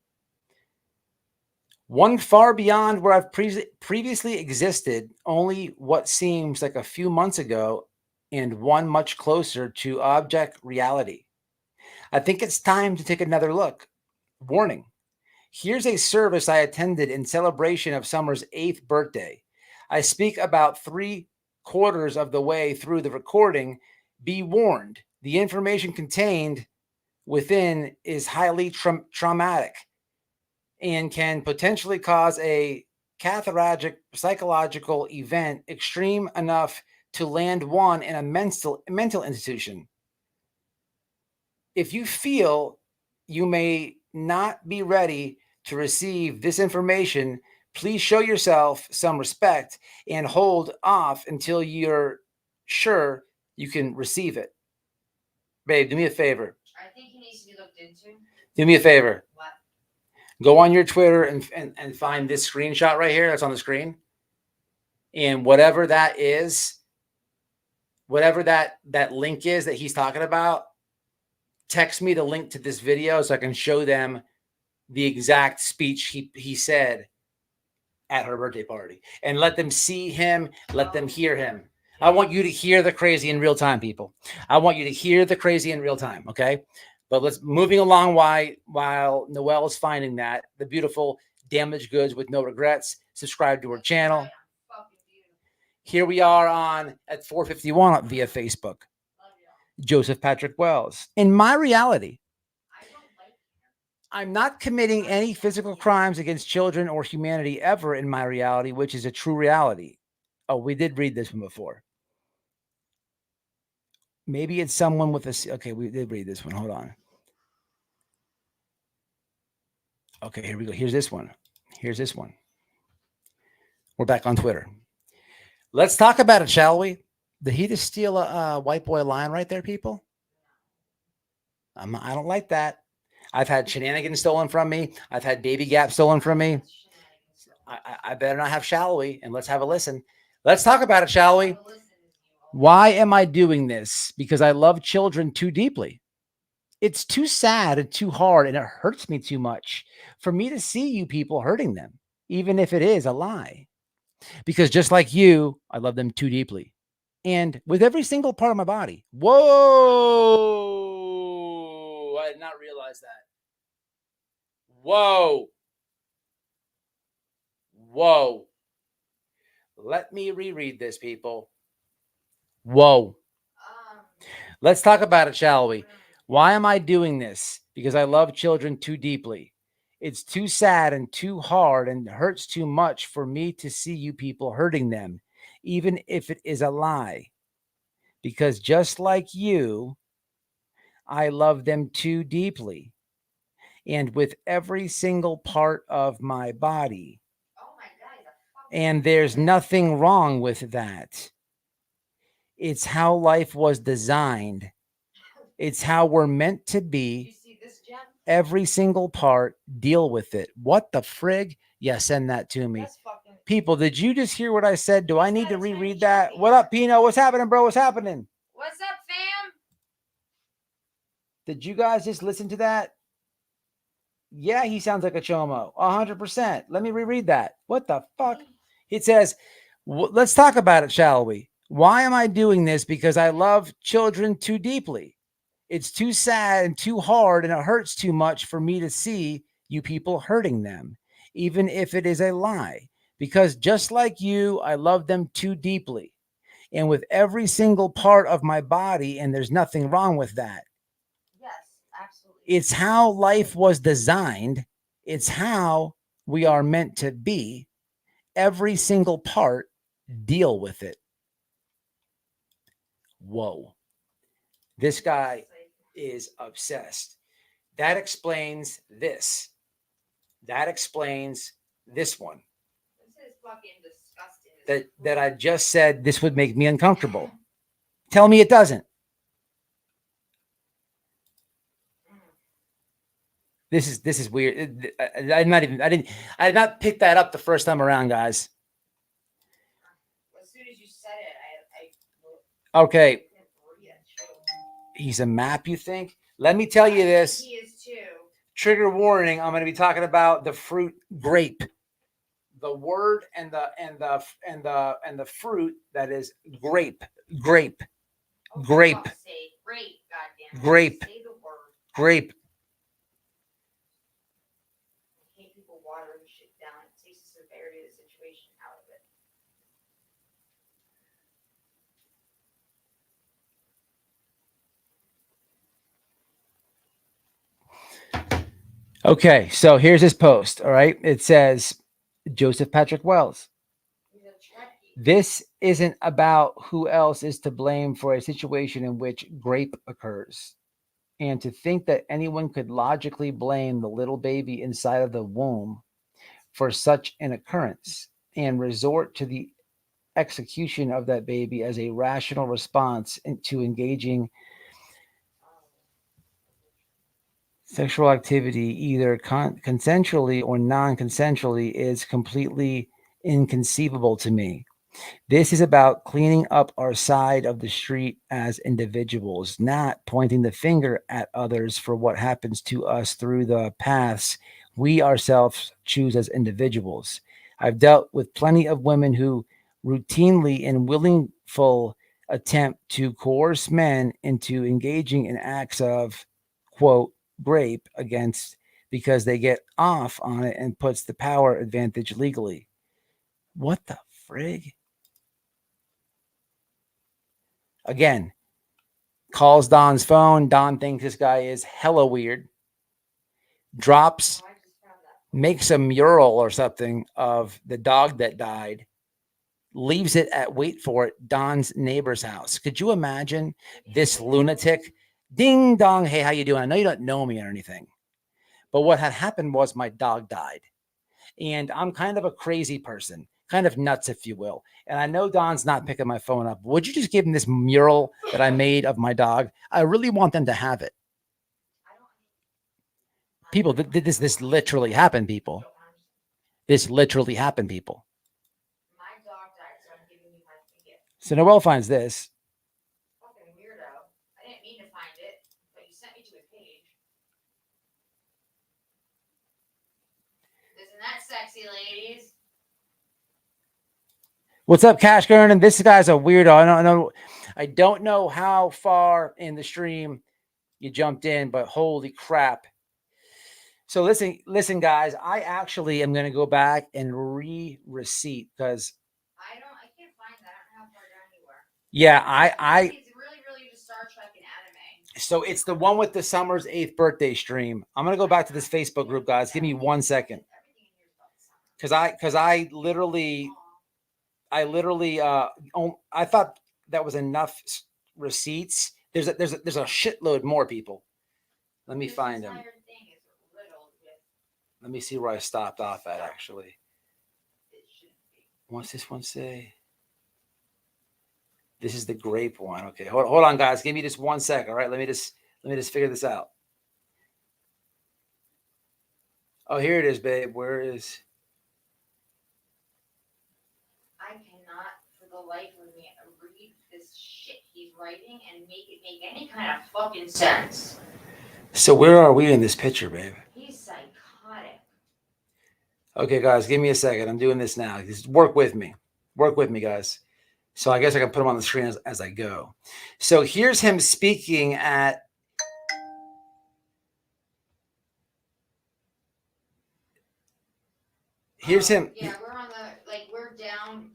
One far beyond where I've previously existed, only what seems like a few months ago, and one much closer to object reality. I think it's time to take another look. Warning. Here's a service I attended in celebration of Summer's 8th birthday. I speak about 3/4 of the way through the recording. Be warned, the information contained within is highly traumatic and can potentially cause a cathartic psychological event extreme enough to land one in a mental institution. If you feel you may not be ready to receive this information, please show yourself some respect and hold off until you're sure you can receive it. Babe, do me a favor.
I think he needs to be looked into.
Do me a favor.
What?
Go on your Twitter and find this screenshot right here that's on the screen. And whatever that is, whatever that link is that he's talking about, text me the link to this video so I can show them the exact speech he said at her birthday party. And let them see him, let them hear him. I want you to hear the crazy in real time, people. I want you to hear the crazy in real time, okay? But let's moving along while Noelle is finding that. The beautiful Damaged Goods with No Regrets. Subscribe to her channel. Here we are on at 4:51 via Facebook. Joseph Patrick Wells. In my reality, I'm not committing any physical crimes against children or humanity ever in my reality, which is a true reality. Oh, we did read this one before. Maybe it's someone with a... Okay, we did read this one. Hold on. Okay, here we go. Here's this one. Here's this one. We're back on Twitter. Let's talk about it, shall we? Did he just steal a white boy line right there, people? I don't like that. I've had shenanigans stolen from me. I've had baby gap stolen from me. I better not have shall we? And let's have a listen. Let's talk about it, shall we? Why am I doing this? Because I love children too deeply. It's too sad and too hard, and it hurts me too much for me to see you people hurting them, even if it is a lie. Because just like you, I love them too deeply. And with every single part of my body. Whoa! I did not realize that. Whoa. Whoa. Let me reread this, people. Whoa. Let's talk about it, shall we? Why am I doing this? Because I love children too deeply. It's too sad and too hard and hurts too much for me to see you people hurting them, even if it is a lie. Because just like you, I love them too deeply. And with every single part of my body. And there's nothing wrong with that. It's how life was designed. It's how we're meant to be. Every single part, deal with it. What the frig? Yeah, send that to me. People, did you just hear what I said? Do I need to reread that? What up, Pino? What's happening, bro? What's happening?
What's up, fam?
Did you guys just listen to that? Yeah, he sounds like a chomo. 100%. Let me reread that. What the fuck? It says, Let's talk about it, shall we? Why am I doing this? Because I love children too deeply. It's too sad and too hard, and it hurts too much for me to see you people hurting them, even if it is a lie. Because just like you, I love them too deeply and with every single part of my body, and there's nothing wrong with that.
Yes, absolutely.
It's how life was designed, it's how we are meant to be. Every single part, deal with it. Whoa. This guy is obsessed. That explains this. That explains this one.
This is fucking disgusting.
That I just said this would make me uncomfortable. Tell me it doesn't. This is weird. I did not pick that up the first time around, guys.
As soon as you said it,
Okay. He's a map, you think? Let me tell you this.
He is too.
Trigger warning, I'm going to be talking about the fruit grape. The word and the fruit that is grape. Grape.
Oh,
Grape.
Say grape, goddamn.
Grape.
Say the word.
Grape.
I hate people watering shit down. It takes the severity of the situation out of it.
Okay, so here's his post. All right. It says Joseph Patrick Wells. This isn't about who else is to blame for a situation in which grape occurs. And to think that anyone could logically blame the little baby inside of the womb for such an occurrence and resort to the execution of that baby as a rational response to engaging sexual activity, either consensually or non-consensually, is completely inconceivable to me. This is about cleaning up our side of the street as individuals, not pointing the finger at others for what happens to us through the paths we ourselves choose as individuals. I've dealt with plenty of women who routinely and willingful attempt to coerce men into engaging in acts of, quote, rape against because they get off on it and puts the power advantage legally. What the frig? Again, calls Don's phone. Don thinks this guy is hella weird. Drops, makes a mural or something of the dog that died, leaves it at, wait for it, Don's neighbor's house. Could you imagine this lunatic? Ding dong, hey, how you doing? I know you don't know me or anything. But what had happened was my dog died. And I'm kind of a crazy person, kind of nuts, if you will. And I know Don's not picking my phone up. Would you just give him this mural that I made of my dog? I really want them to have it. People, this literally happened, people. This literally happened, people.
My dog died, so I'm giving you my gift.
So Noelle finds this.
Fucking weirdo. I didn't mean to find it, but you sent me to his page. Isn't that sexy, ladies?
What's up, Cash Gurn? And this guy's a weirdo. I don't know how far in the stream you jumped in, but holy crap. So listen, guys, I actually am going to go back and re-receipt because
I can't find that. I don't have it anywhere.
Yeah,
It's really just Star Trek and anime.
So it's the one with the Summer's 8th birthday stream. I'm going to go back to this Facebook group, guys. Give me 1 second. Cuz I literally I thought that was enough receipts. There's a shitload more, people. Let me find them. Let me see where I stopped off at, actually. What's this one say? This is the grape one. Okay, hold on, guys. Give me just 1 sec. All right, let me just figure this out. Oh, here it is, babe. Where is?
I cannot, for the life of me, read this shit he's writing and make it make any kind of fucking sense.
So where are we in this picture, babe?
He's psychotic.
Okay, guys, give me a second. I'm doing this now. Just work with me. Work with me, guys. So I guess I can put him on the screen as I go. So here's him speaking at. Here's him.
Yeah, we're on the we're down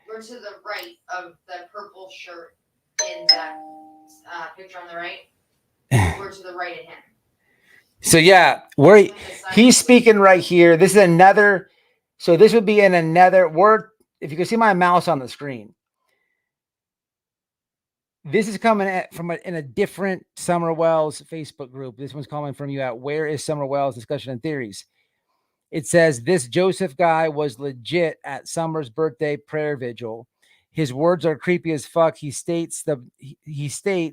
we're to the right of the purple shirt in that picture on the right. We're to the right of him.
So yeah, he's speaking right here. This is another. So this would be in another word. If you can see my mouse on the screen, this is coming in a different Summer Wells Facebook group. This one's coming from you at Where is Summer Wells Discussion and Theories. It says this Joseph guy was legit at Summer's birthday prayer vigil. His words are creepy as fuck. He states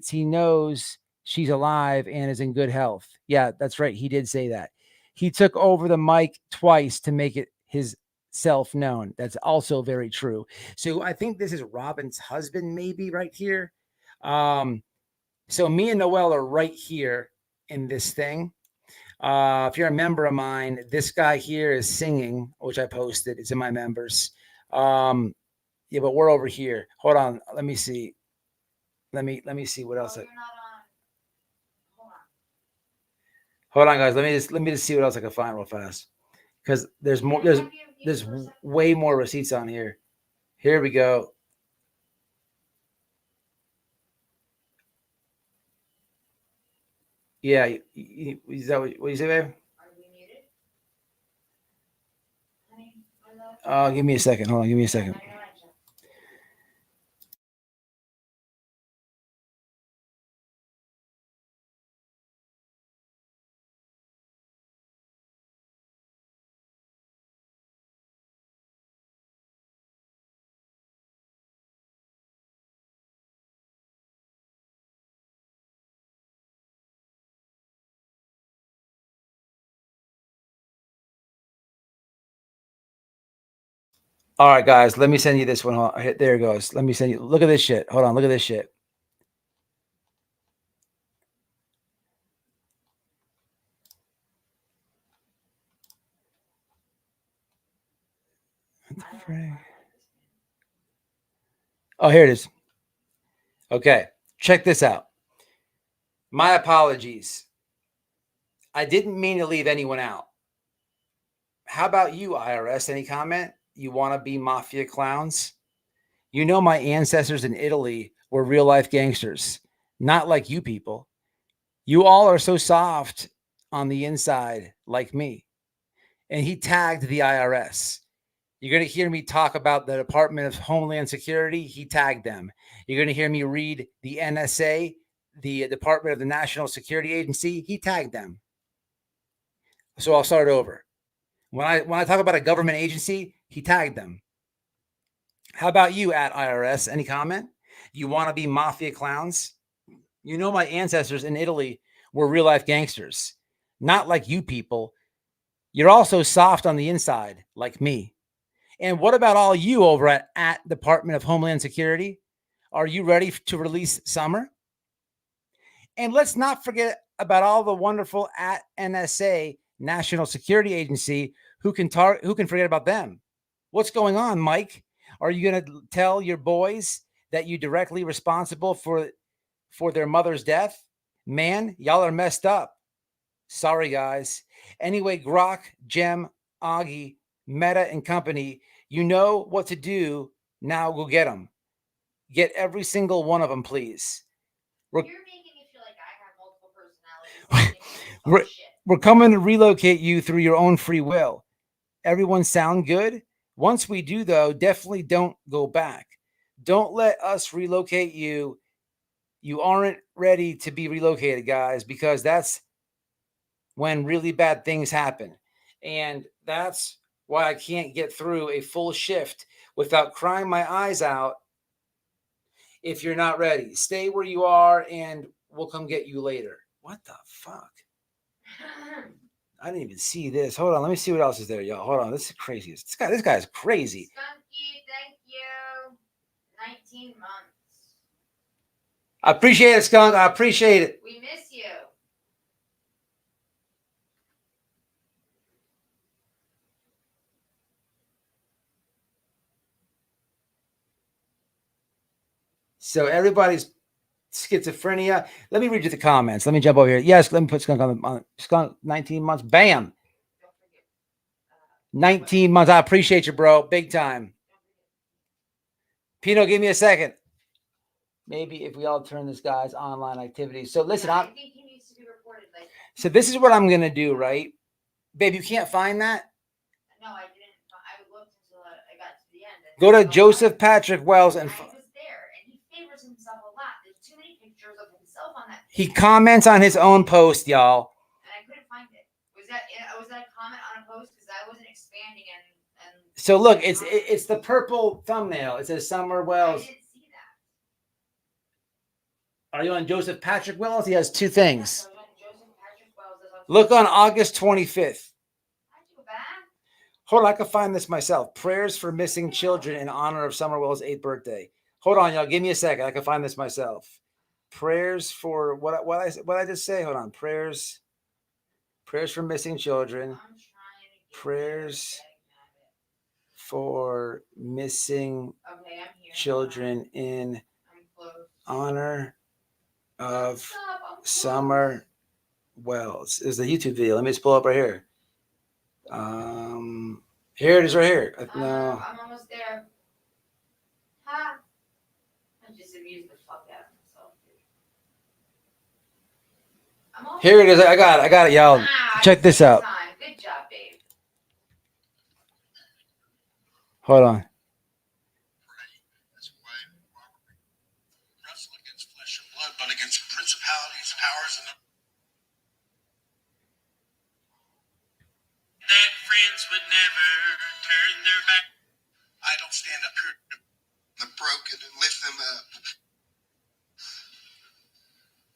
he knows she's alive and is in good health. Yeah, that's right. He did say that. He took over the mic twice to make it his self known. That's also very true. So I think this is Robin's husband, maybe right here. So me and Noel are right here in this thing. If you're a member of mine, this guy here is singing, which I posted. It's in my members. Yeah, but we're over here. Hold on. Let me see. Let me see what else.
You're not on.
Hold on, guys. Let me just see what else I can find real fast. Because there's more. There's way more receipts on here. Here we go. Yeah, is that what you say, babe?
Are we muted?
Give me a second. Hold on. Give me a second. All right, guys, let me send you this one. There it goes. Let me send you. Look at this shit. Hold on. Look at this shit. Oh, here it is. Okay, check this out. My apologies. I didn't mean to leave anyone out. How about you, IRS? Any comment? You want to be mafia clowns? You know my ancestors in Italy were real life gangsters, not like you people. You all are so soft on the inside, like me. And he tagged the IRS. You're going to hear me talk about the Department of Homeland Security. He tagged them. You're going to hear me read the NSA, the Department of the National Security Agency. He tagged them. So I'll start over. When I talk about a government agency, he tagged them. How about you at IRS? Any comment? You want to be mafia clowns? You know my ancestors in Italy were real life gangsters, not like you people. You're also soft on the inside, like me. And what about all you over at Department of Homeland Security? Are you ready to release Summer? And let's not forget about all the wonderful at NSA, National Security Agency, who can forget about them? What's going on, Mike? Are you going to tell your boys that you're directly responsible for their mother's death? Man, y'all are messed up. Sorry, guys. Anyway, Grok, Gem, Augie, Meta, and company, you know what to do. Now go get them. Get every single one of them, please.
You're making me feel like I have multiple personalities.
We're coming to relocate you through your own free will. Everyone sound good? Once we do, though, definitely don't go back. Don't let us relocate you. You aren't ready to be relocated, guys, because that's when really bad things happen. And that's why I can't get through a full shift without crying my eyes out. If you're not ready, stay where you are and we'll come get you later. What the fuck? I didn't even see this. Hold on. Let me see what else is there, y'all. Hold on. This is crazy. This guy is crazy.
Skunky, thank you. 19 months.
I appreciate it, Skunk. I appreciate it.
We miss you.
So everybody's schizophrenia. Let me read you the comments. Let me jump over here. Yes, let me put skunk on skunk 19 months. Bam. 19 months. I appreciate you, bro. Big time. Pino, give me a second. Maybe if we all turn this guy's online activities. So listen,
I think he needs to be reported. Like,
so this is what I'm gonna do, right? Babe, you can't find that?
no, I didn't. I looked until I got to the end.
Go to Joseph Patrick Wells and
I was there, and he favors himself a lot. There's too many pictures of himself on that.
he comments on his own post, y'all.
And I couldn't find it. Was that a comment on a post? Because I wasn't expanding and.
So look, it's the purple thumbnail. It says Summer Wells.
I didn't see that.
Are you on Joseph Patrick Wells? He has two things.
Yes, I was on Joseph Patrick Wells.
Look on August 25th.
How'd you go back?
Hold on, I can find this myself. Prayers for missing children in honor of Summer Wells' 8th birthday. Hold on, y'all. Give me a second. I can find this myself. Prayers for what I just say? Hold on. Prayers for missing children. Prayers for missing children in honor of Summer Wells. Is the YouTube video. Let me just pull up right here. Here it is right here. No.
I'm almost there. Ha! I just amused the fuck out of myself.
Here it is. I got it, y'all. Check this out.
Good job, babe.
Hold on.
Wrestle against flesh and blood, but against principalities, powers, and that friends would never turn their back. I don't stand up here to the broken and lift them up.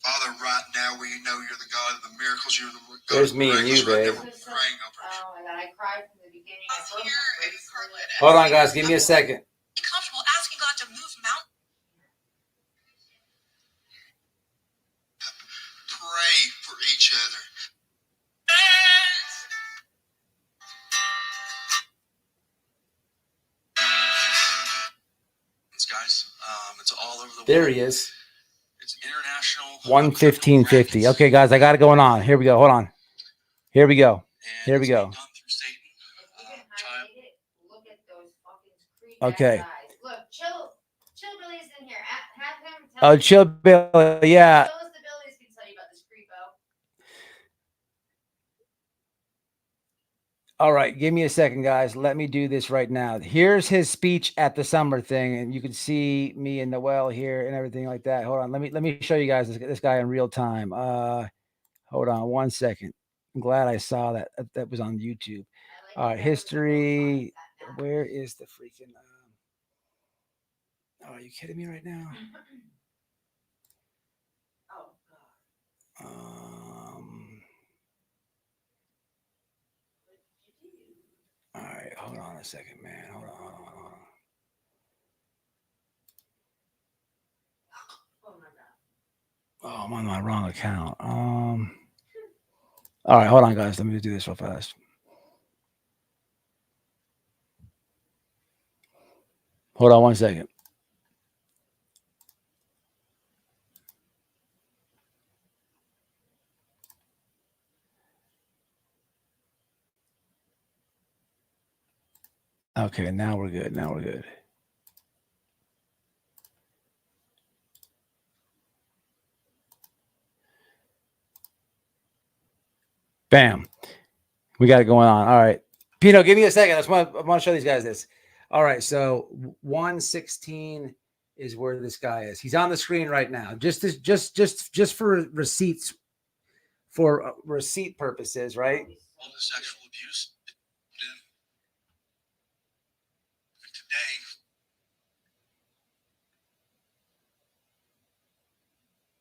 Father, right now we know you're the God of the miracles. You're the God
There's
of the
me and you,
miracles. Right
babe.
now we're praying over you.
Oh my god, I cried from the beginning. I broke my bracelet.
Hold on, guys. Give me a second.
Be comfortable asking God to move mountains.
Pray for each other. Guys, it's all over the world.
There he is.
It's international.
1:15:50. Okay, guys, I got it going on. Here we go. Hold on. Here we go. Here we go.
Look at those fucking creep
Okay.
guys. Look, Chill Billy's in here. Have him tell
Oh, Chill Bill. Yeah.
Show us the Billy's can tell you about this creepo.
All right, give me a second, guys. Let me do this right now. Here's his speech at the summer thing, and you can see me and Noel here and everything like that. Hold on, let me show you guys this guy in real time. Hold on 1 second. I'm glad I saw that. That was on YouTube. All right, history. Where is the freaking? Oh, are you kidding me right now?
Oh god.
All right, hold on a second, man. Hold on.
Oh my god.
Oh, I'm on my wrong account. All right, hold on, guys. Let me do this real fast. Hold on 1 second. Okay, now we're good. Bam. We got it going on. All right. Pino, give me a second. I want to show these guys this. All right. So 1:16 is where this guy is. He's on the screen right now. Just for receipts, for receipt purposes, right?
All the sexual abuse. Today,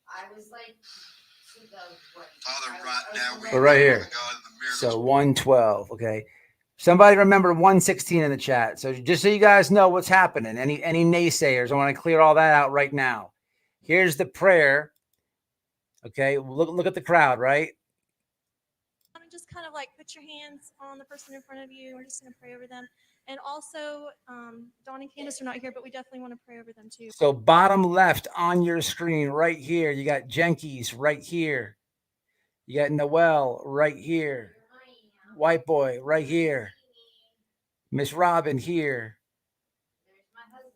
I was like to the right.
Father, right now we
But right
know
here.
you're the God of the miracles.
So 1:12. Okay. Somebody remember 1:16 in the chat. So just so you guys know what's happening. Any naysayers, I want to clear all that out right now. Here's the prayer. Okay. Look at the crowd, right?
Just kind of like put your hands on the person in front of you. We're just going to pray over them. And also, Dawn and Candace are not here, but we definitely want to pray over them too.
So bottom left on your screen right here, you got Jenkins right here. You got Noel right here. White boy right here. Miss Robin here.
There's my husband.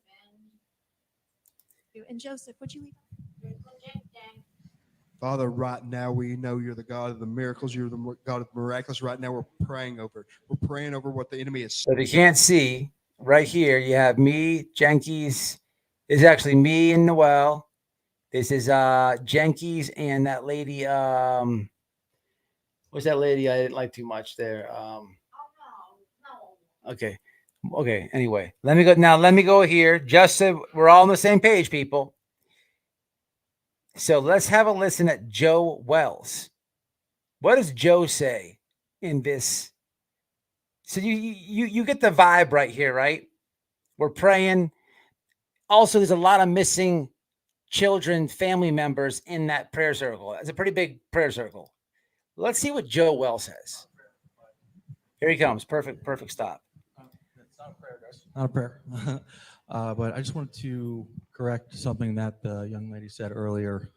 And Joseph, would you leave?
Father, right now we know you're the God of the miracles. You're the God of the miraculous. Right now we're praying over it. We're praying over what the enemy is.
So if you can't see, right here, you have me, Jenkins. This is actually me and Noel. This is Jenkins and that lady. What's that lady I didn't like too much there? Okay. Okay. Anyway, let me go now. Let me go here. Just so we're all on the same page, people. So let's have a listen at Joe Wells. What does Joe say in this? So you get the vibe right here, right? We're praying. Also, there's a lot of missing children, family members in that prayer circle. It's a pretty big prayer circle. Let's see what Joe Wells says. Here he comes. Perfect stop.
It's not a prayer, guys. Not a prayer. But I just wanted to correct something that the young lady said earlier.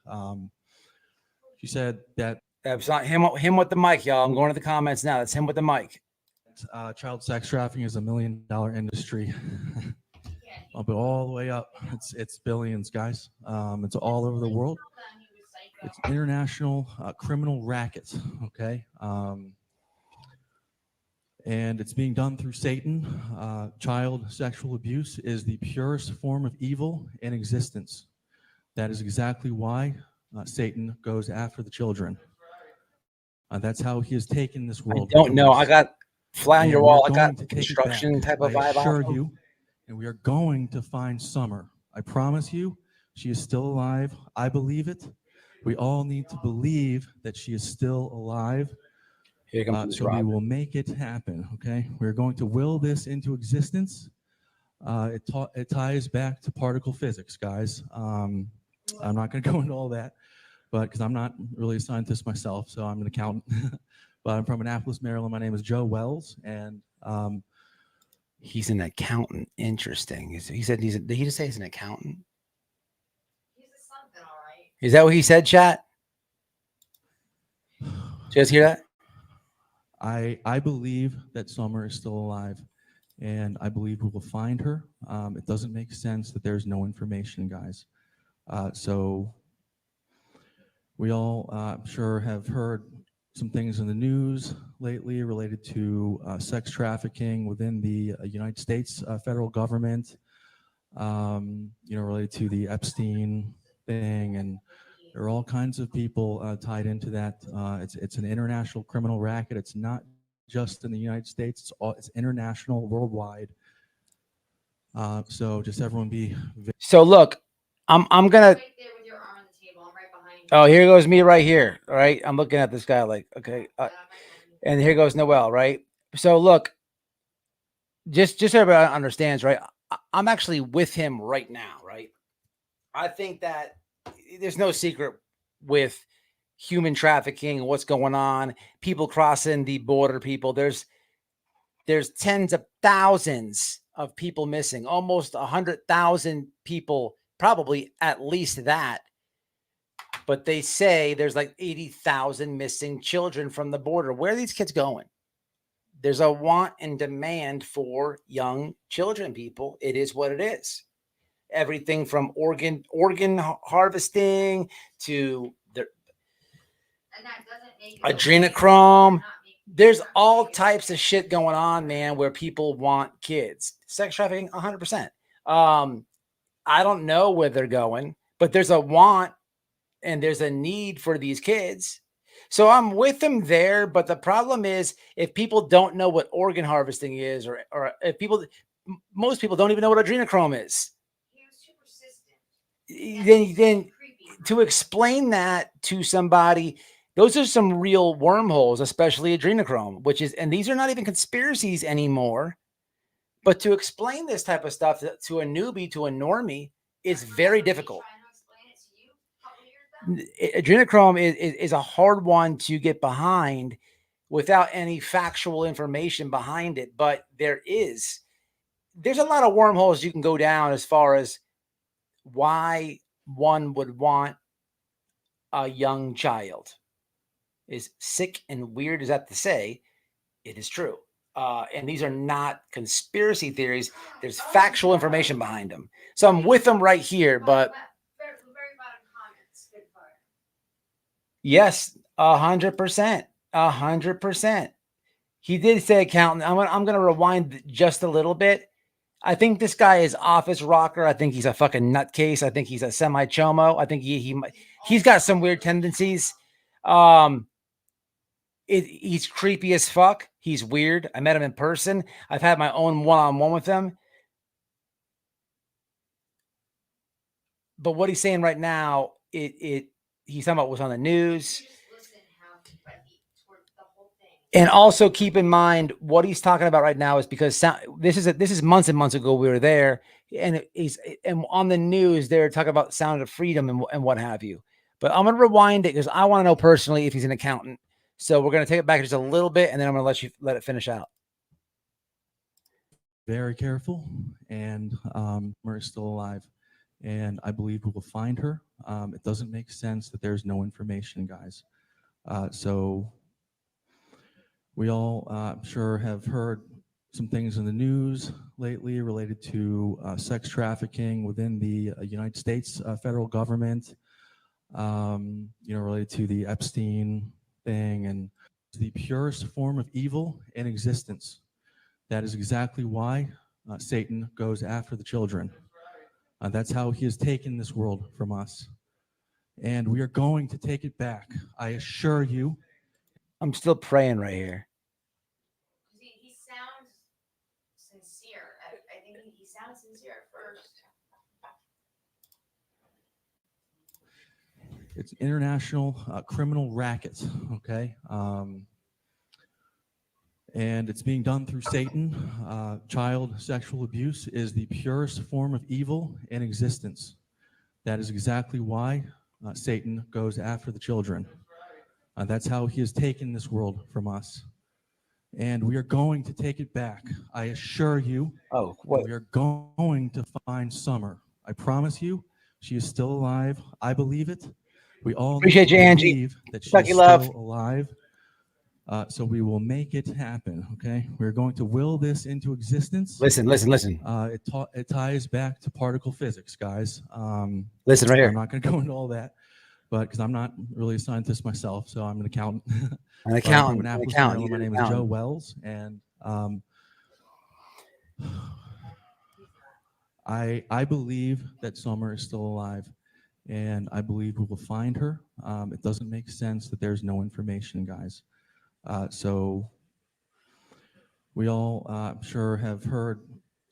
She said that
That's not him with the mic, y'all. I'm going to the comments now. That's him with the mic.
Child sex trafficking is $1 million industry. Up it all the way up. It's billions, guys. It's all over the world. It's international criminal rackets. Okay. And it's being done through Satan. Child sexual abuse is the purest form of evil in existence. That is exactly why Satan goes after the children. That's how he has taken this world.
I don't know. I got fly on your wall. I got construction type of vibe.
I assure you, and we are going to find Summer. I promise you, she is still alive. I believe it. We all need to believe that she is still alive.
Here comes
so we will make it happen, okay? We're going to will this into existence. It ties back to particle physics, guys. I'm not going to go into all that, but because I'm not really a scientist myself, so I'm an accountant. But I'm from Annapolis, Maryland. My name is Joe Wells, and
he's an accountant. Interesting. He said did he just say he's an accountant?
He's a something, all right.
Is that what he said, chat? Did you guys hear that?
I believe that Summer is still alive, and I believe we will find her. It doesn't make sense that there's no information, guys. So we all, I'm sure, have heard some things in the news lately related to sex trafficking within the United States federal government, related to the Epstein thing, and there are all kinds of people tied into that. It's an international criminal racket. It's not just in the United States. It's international, worldwide. So just everyone be.
So look, I'm gonna.
Right there with your arm on the table. I'm right behind you.
Oh, here goes me right here. All right, I'm looking at this guy like, okay, and here goes Noel. Right. So look, just so everybody understands, right? I'm actually with him right now. Right. I think that there's no secret with human trafficking, what's going on, people crossing the border, people. There's tens of thousands of people missing, almost 100,000 people, probably at least that. But they say there's like 80,000 missing children from the border. Where are these kids going? There's a want and demand for young children, people. It is what it is. Everything from organ harvesting to the adrenochrome. There's all types of shit going on, man, where people want kids. Sex trafficking, 100%. I don't know where they're going, but there's a want and there's a need for these kids. So I'm with them there. But the problem is, if people don't know what organ harvesting is, or if most people don't even know what adrenochrome is. Then to explain that to somebody, those are some real wormholes, especially adrenochrome, and these are not even conspiracies anymore. But to explain this type of stuff to a newbie, to a normie, is very difficult. Adrenochrome is a hard one to get behind without any factual information behind it, but there is. there's a lot of wormholes you can go down as far as why one would want a young child. Is sick and weird as that to say, it is true. And these are not conspiracy theories. There's factual information behind them. So I'm with them right here, but yes, 100%, 100%. He did say accountant. I'm gonna rewind just a little bit. I think this guy is office rocker. I think he's a fucking nutcase. I think he's a semi chomo. I think he's got some weird tendencies. He's creepy as fuck. He's weird. I met him in person. I've had my own one-on-one with him. But what he's saying right now, he's talking about what's on the news. And also keep in mind what he's talking about right now is because this is months and months ago we were there, and and on the news they're talking about sound of freedom and what have you. But I'm gonna rewind it because I want to know personally if he's an accountant. So we're gonna take it back just a little bit, and then I'm gonna let it finish out.
Very careful, and Summer is still alive, and I believe we will find her. It doesn't make sense that there's no information, guys. So we all, I'm sure, have heard some things in the news lately related to sex trafficking within the United States federal government. Related to the Epstein thing, and the purest form of evil in existence. That is exactly why Satan goes after the children. That's how he has taken this world from us. And we are going to take it back. I assure you.
I'm still praying right here.
He sounds sincere. I think he sounds sincere at first.
It's an international criminal racket, okay? And it's being done through Satan. Child sexual abuse is the purest form of evil in existence. That is exactly why Satan goes after the children. That's how he has taken this world from us. And we are going to take it back. I assure you.
Oh, what?
We are going to find Summer. I promise you, she is still alive. I believe it. We all
Appreciate you, Angie.
believe that she
Chucky
is
love.
still alive. So we will make it happen, okay? We're going to will this into existence.
Listen.
It ties back to particle physics, guys.
Listen right here.
I'm not going to go into all that, but because I'm not really a scientist myself, so I'm an accountant.
An accountant.
My name is Joe Wells, and I believe that Summer is still alive, and I believe we will find her. It doesn't make sense that there's no information, guys. So we all, I'm sure, have heard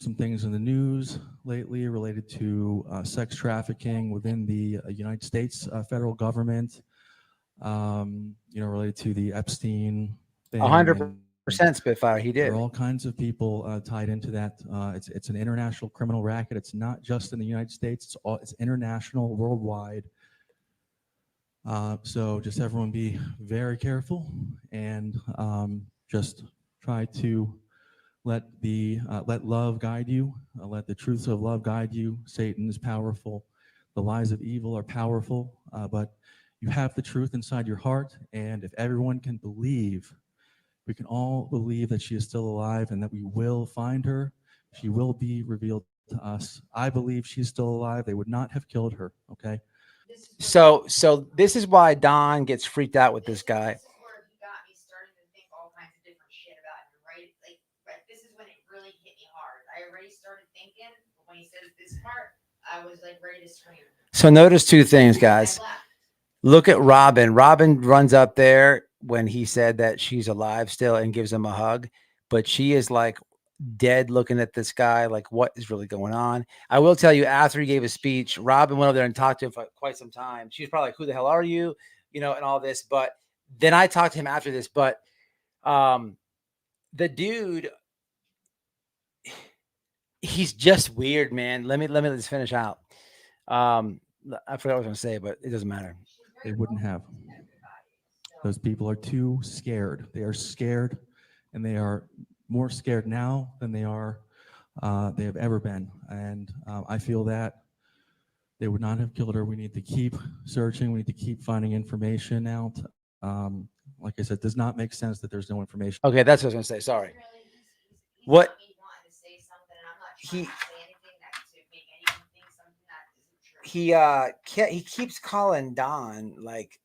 some things in the news lately related to sex trafficking within the United States federal government. Related to the Epstein thing.
100% Spitfire. He did.
There are all kinds of people tied into that. It's an international criminal racket. It's not just in the United States. It's international, worldwide. So just everyone be very careful and just try to let love guide you. Let the truths of love guide you. Satan is powerful. The lies of evil are powerful, but you have the truth inside your heart. And if everyone can believe, we can all believe that she is still alive and that we will find her. She will be revealed to us. I believe she's still alive. They would not have killed her, okay?
So this is why Don gets freaked out with this guy.
This is where he got me starting to think all kinds of different shit about him, right? Like this is when it really hit me hard. I already started thinking, but when he says this part, I was like ready to scream.
So notice two things, guys. Look at Robin. Robin runs up there when he said that she's alive still and gives him a hug, but she is like dead looking at this guy like what is really going on. I will tell you, after he gave his speech, Robin went over there and talked to him for quite some time. She was probably like, who the hell are you, and all this. But then I talked to him after this, but the dude, he's just weird, man. Let me just finish out. I forgot what I was gonna say, but it doesn't matter.
They wouldn't have. Those people are too scared. They are scared, and they are more scared now than they are they have ever been. And I feel that they would not have killed her. We need to keep searching. We need to keep finding information out. Like I said, it does not make sense that there's no information.
Okay, that's what I was gonna say. Sorry.
He's
What-
got me wanting to say something, and I'm not trying to say anything that to make anyone think something that isn't true.
He keeps calling Don, like,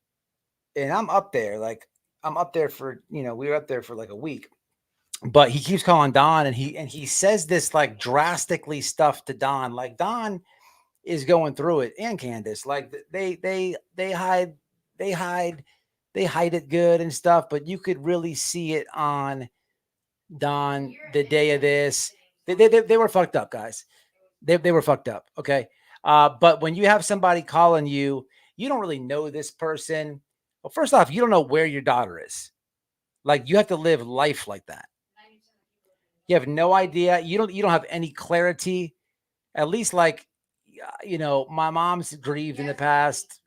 and I'm up there, for, you know, we were up there for like a week, but he keeps calling Don, and he says this like drastically stuff to Don, like Don is going through it, and Candace, like they hide it good and stuff, but you could really see it on Don the day of this. They were fucked up, guys. They were fucked up. Okay. But when you have somebody calling you, you don't really know this person. Well, first off, you don't know where your daughter is. Like, you have to live life like that. You have no idea. You don't have any clarity. At least, like, you know, my mom's grieved in the past.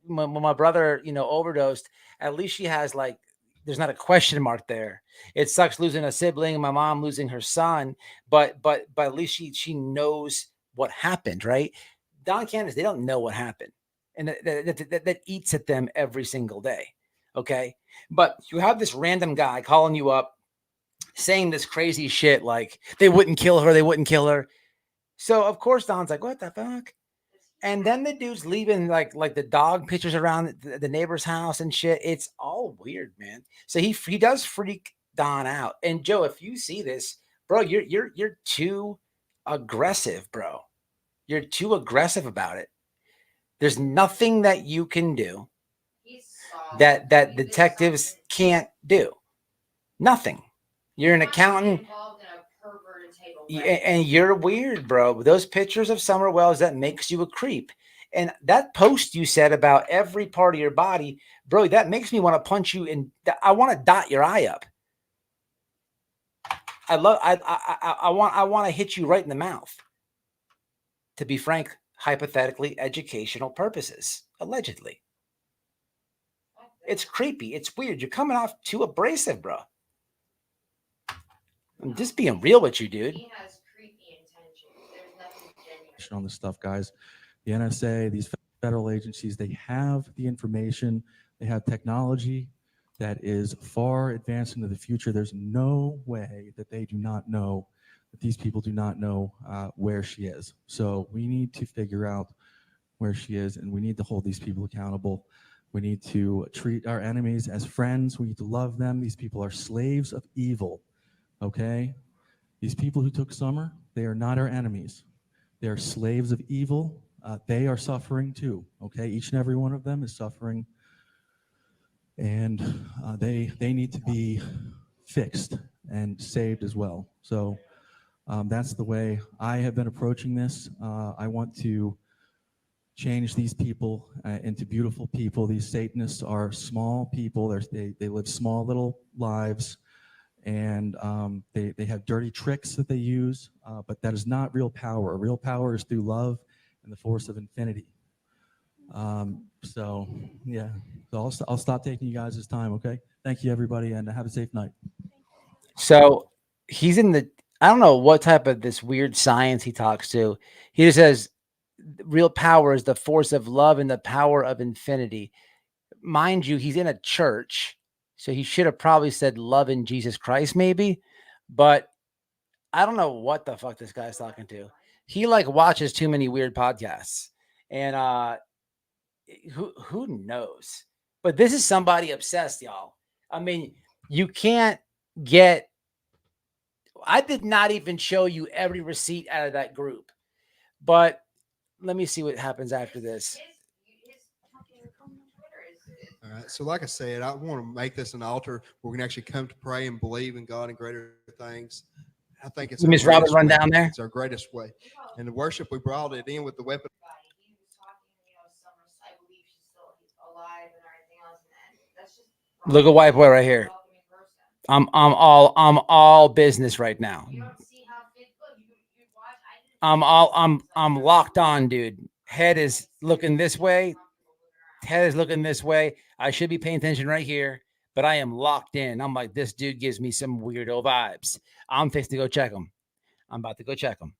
When my brother, you know, overdosed, at least she has, like, there's not a question mark there. It sucks losing a sibling, my mom losing her son, but at least she knows what happened, right? Don, Candace, they don't know what happened, and that eats at them every single day. Okay, but you have this random guy calling you up, saying this crazy shit like they wouldn't kill her, they wouldn't kill her. So of course Don's like, what the fuck? And then the dude's leaving like the dog pictures around the neighbor's house and shit. It's all weird, man. So he does freak Don out. And Joe, if you see this, bro, you're too aggressive, bro. You're too aggressive about it. There's nothing that you can do that detectives can't do. Nothing. You're an accountant. And you're weird, bro. Those pictures of Summer Wells, that makes you a creep. And that post you said about every part of your body, bro, that makes me want to punch you, and I want to dot your eye up. I want to hit you right in the mouth. To be frank, hypothetically, educational purposes, allegedly. It's creepy. It's weird. You're coming off too abrasive, bro. I'm just being real with you, dude.
He has creepy intentions. There's nothing genuine
On this stuff, guys. The NSA, these federal agencies, they have the information, they have technology that is far advanced into the future. There's no way that they do not know, that these people do not know where she is. So we need to figure out where she is, and we need to hold these people accountable. We need to treat our enemies as friends. We need to love them. These people are slaves of evil, okay? These people who took Summer, they are not our enemies. They are slaves of evil. They are suffering too, okay? Each and every one of them is suffering, and they need to be fixed and saved as well. So that's the way I have been approaching this. I want to change these people into beautiful people. These Satanists are small people. They live small little lives, and they have dirty tricks that they use, but that is not real power. Real power is through love and the force of infinity. So yeah, so I'll stop taking you guys' time, okay? Thank you, everybody, and have a safe night.
So he's in the, I don't know what type of this weird science he talks to. He just says real power is the force of love and the power of infinity. Mind you, he's in a church, so he should have probably said love in Jesus Christ, maybe. But I don't know what the fuck this guy's talking to. He like watches too many weird podcasts, and who knows? But this is somebody obsessed, y'all. I mean, you can't get. I did not even show you every receipt out of that group, but let me see what happens after this.
All right. So, like I said, I want to make this an altar where we can actually come to pray and believe in God and greater things. I think it's
Miss Robin run down there.
It's our greatest way. And the worship, we brought it in with the weapon.
He was talking, Summer, I believe she's still alive and everything else, and that's just
Look at white boy right here. I'm all business right now.
You don't see how you watch.
I'm locked on, dude. Head is looking this way. Head is looking this way. I should be paying attention right here, but I am locked in. I'm like, this dude gives me some weirdo vibes. I'm fixing to go check him. I'm about to go check them.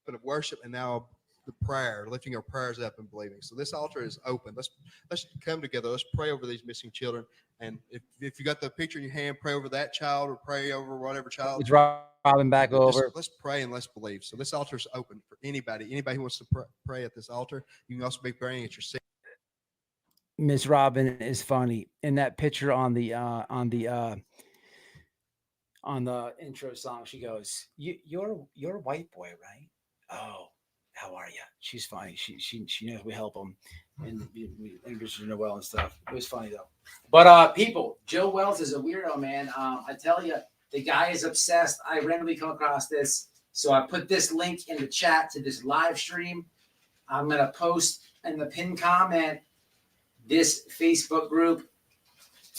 Of worship and now the prayer, lifting our prayers up and believing. So this altar is open. Let's come together. Let's pray over these missing children. And if you got the picture in your hand, pray over that child or pray over whatever child.
It's Robin back over.
Let's pray and let's believe. So this altar is open for anybody who wants to pray at this altar. You can also be praying at your seat.
Miss Robin is funny in that picture on the intro song. She goes, "You're a white boy, right? Oh, how are you?" She's funny. She knows we help them, and we introduce her to Noel and stuff. It was funny though. But people, Joe Wells is a weirdo, man. I tell you, the guy is obsessed. I randomly come across this, so I put this link in the chat to this live stream. I'm gonna post in the pinned comment this Facebook group.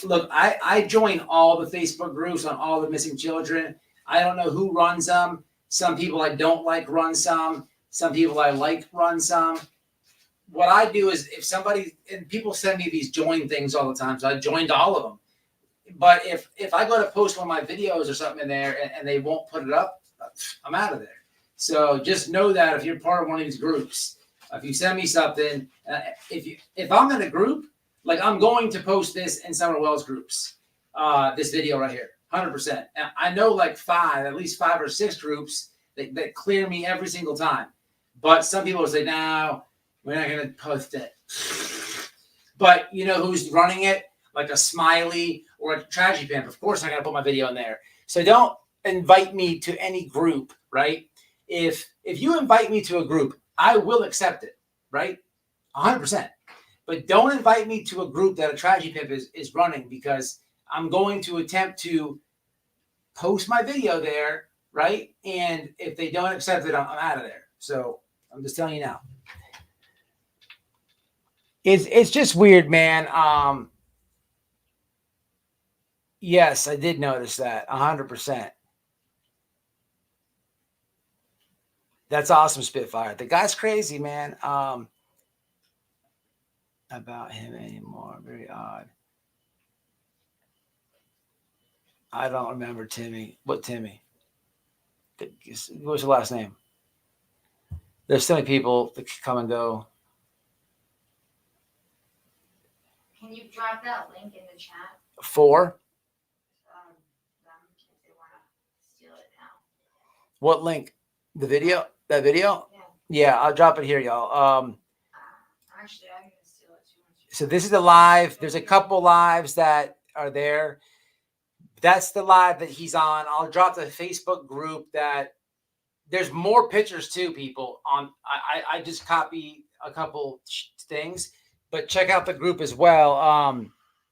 Look, I join all the Facebook groups on all the missing children. I don't know who runs them. Some people I don't like run some. Some people I like run some. What I do is if somebody, and people send me these join things all the time, so I joined all of them. But if I go to post one of my videos or something in there and they won't put it up, I'm out of there. So just know that if you're part of one of these groups, if you send me something, if I'm in a group, like I'm going to post this in Summer Wells groups, this video right here, 100%. And I know like at least 5 or 6 groups that clear me every single time. But some people will say, no, we're not going to post it. But you know who's running it? Like a Smiley or a Tragedy Pimp. Of course, I got to put my video in there. So don't invite me to any group, right? If you invite me to a group, I will accept it, right? 100%. But don't invite me to a group that a Tragedy Pimp is running, because I'm going to attempt to post my video there, right? And if they don't accept it, I'm out of there. So I'm just telling you now. It's just weird, man. Yes, I did notice that 100%. That's awesome, Spitfire. The guy's crazy, man. About him anymore. Very odd. I don't remember Timmy. What Timmy? What's the last name? There's so many people that come and go.
Can you drop that link in the chat?
4?
Them, if they want to steal it now.
What link? The video? That video?
Yeah.
Yeah, I'll drop it here, y'all.
Actually, I'm going to steal it too.
So this is the live. There's a couple lives that are there. That's the live that he's on. I'll drop the Facebook group that there's more pictures too, people. I just copy a couple things, but check out the group as well.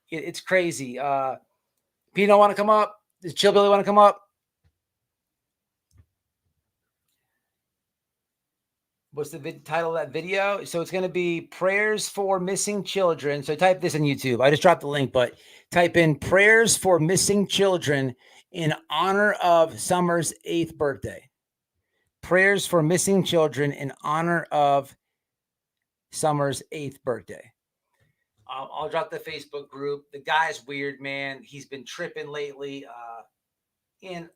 It's crazy. Pino want to come up? Does Chill Billy want to come up? What's the title of that video? So it's going to be Prayers for Missing Children. So type this in YouTube. I just dropped the link, but type in Prayers for Missing Children in honor of Summer's 8th birthday. Prayers for Missing Children in honor of Summer's 8th birthday. I'll drop the Facebook group. The guy's weird, man. He's been tripping lately. And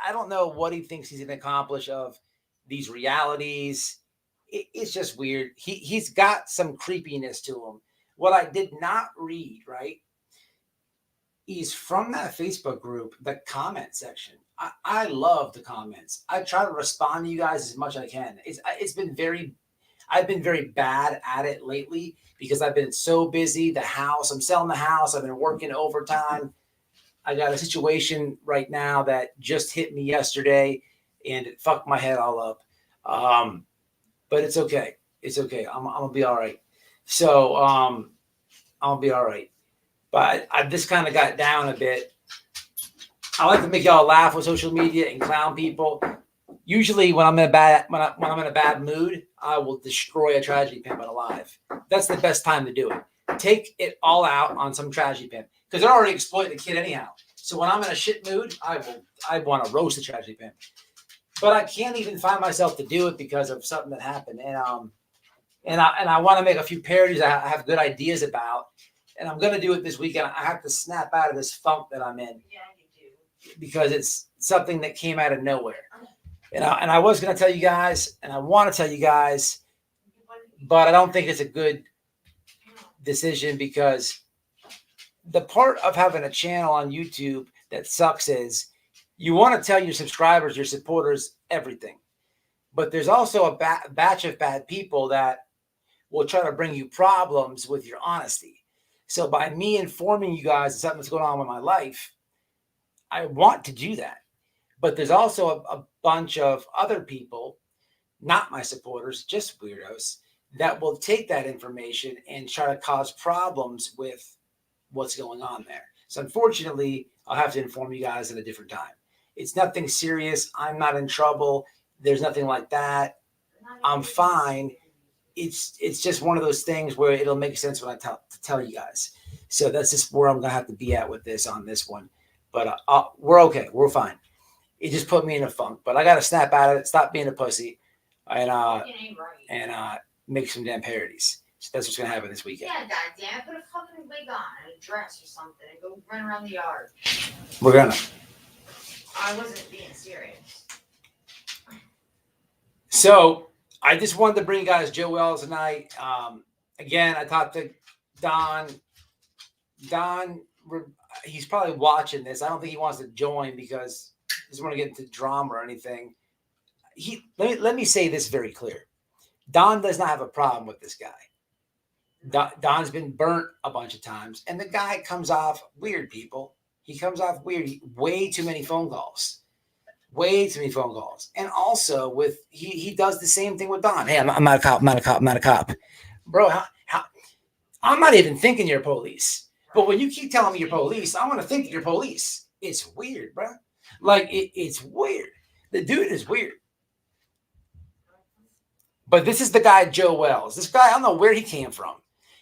I don't know what he thinks he's going to accomplish of these realities. It's just weird. He's got some creepiness to him. What I did not read, right, is from that Facebook group, the comment section. I love the comments. I try to respond to you guys as much as I can. I've been very bad at it lately because I've been so busy. I'm selling the house. I've been working overtime. I got a situation right now that just hit me yesterday, and it fucked my head all up. But it's okay. It's okay. I'm gonna be all right. So I'll be all right. But I just kind of got down a bit. I like to make y'all laugh with social media and clown people. Usually when I'm in a bad mood, I will destroy a Tragedy Pimp on a live. That's the best time to do it. Take it all out on some Tragedy Pimp, because they're already exploiting the kid anyhow. So when I'm in a shit mood, I want to roast a Tragedy Pimp. But I can't even find myself to do it because of something that happened. And I want to make a few parodies I have good ideas about. And I'm going to do it this weekend. I have to snap out of this funk that I'm in.
Yeah, you do.
Because it's something that came out of nowhere. And I was going to tell you guys, and I want to tell you guys, but I don't think it's a good decision because the part of having a channel on YouTube that sucks is you want to tell your subscribers, your supporters, everything. But there's also a batch of bad people that will try to bring you problems with your honesty. So by me informing you guys of something that's going on with my life, I want to do that. But there's also a bunch of other people, not my supporters, just weirdos, that will take that information and try to cause problems with what's going on there. So unfortunately, I'll have to inform you guys at a different time. It's nothing serious. I'm not in trouble. There's nothing like that. I'm fine. It's just one of those things where it'll make sense when I tell you guys. So that's just where I'm gonna have to be at with this on this one. But we're okay. We're fine. It just put me in a funk. But I gotta snap out of it. Stop being a pussy, and make some damn parodies. So that's what's gonna happen this weekend.
Yeah, goddamn, put a fucking wig on and a dress or something and go run around the yard.
We're gonna.
I wasn't being serious.
So I just wanted to bring you guys Joe Wells tonight. Again, I talked to Don. Don, he's probably watching this. I don't think he wants to join because he doesn't want to get into drama or anything. Let me say this very clear. Don does not have a problem with this guy. Don's been burnt a bunch of times, and the guy comes off weird, people. He comes off weird. Way too many phone calls. Way too many phone calls. And also with he does the same thing with Don. Hey, I'm not a cop. I'm not a cop. I'm not a cop. Bro, I'm not even thinking you're police. But when you keep telling me you're police, I want to think that you're police. It's weird, bro. Like, it's weird. The dude is weird. But this is the guy, Joe Wells. This guy, I don't know where he came from.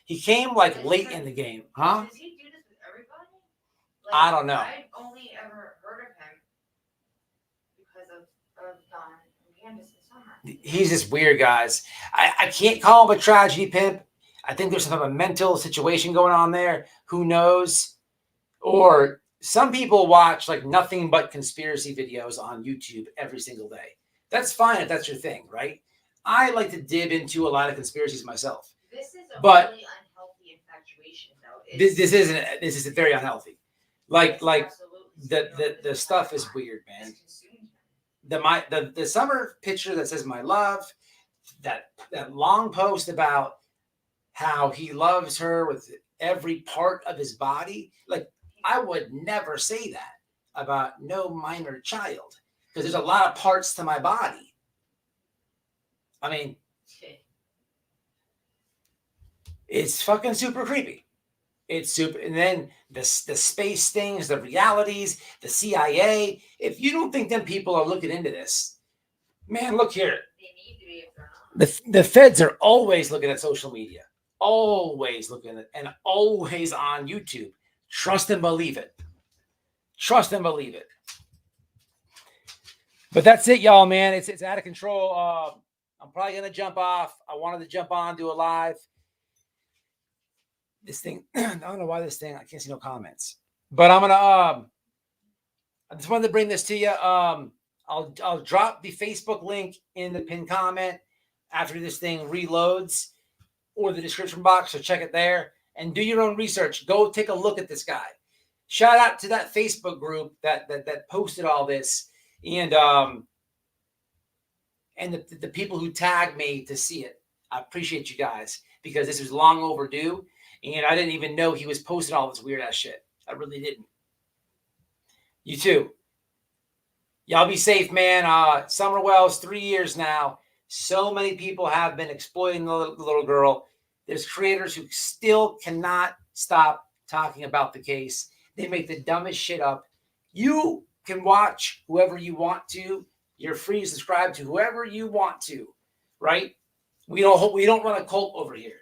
He came like late in the game. Huh?
Does he do this with everybody? Like,
I don't know.
I only ever heard of him because of Don and Candace and Summer.
He's just weird, guys. I can't call him a tragedy pimp. I think there's some of a mental situation going on there. Who knows? Or some people watch like nothing but conspiracy videos on YouTube every single day. That's fine if that's your thing, right? I like to dip into a lot of conspiracies myself.
This is a
But
really unhealthy infatuation, though.
This isn't very unhealthy. Like
Absolutely.
the stuff is weird, man. The summer picture that says my love, that long post about how he loves her with every part of his body. Like, I would never say that about no minor child because there's a lot of parts to my body. I mean, it's fucking super creepy. It's super. And then the space things, the realities, the CIA. If you don't think them people are looking into this, man, look here.
They need to be if they're not.
The feds are always looking at social media, always looking at, and always on YouTube. Trust and believe it. Trust and believe it. But that's it, y'all, man. It's out of control. I'm probably gonna jump off. I wanted to jump on, do a live. This thing, I don't know why this thing. I can't see no comments. But I'm gonna. I just wanted to bring this to you. I'll drop the Facebook link in the pinned comment after this thing reloads, or the description box. So check it there and do your own research. Go take a look at this guy. Shout out to that Facebook group that posted all this, and the people who tagged me to see it. I appreciate you guys because this was long overdue, and I didn't even know he was posting all this weird ass shit. I really didn't. You too. Y'all be safe, man. Summer Wells, 3 years now. So many people have been exploiting the little girl. There's creators who still cannot stop talking about the case. They make the dumbest shit up. You can watch whoever you want to. You're free to subscribe to whoever you want to, right? We don't run a cult over here.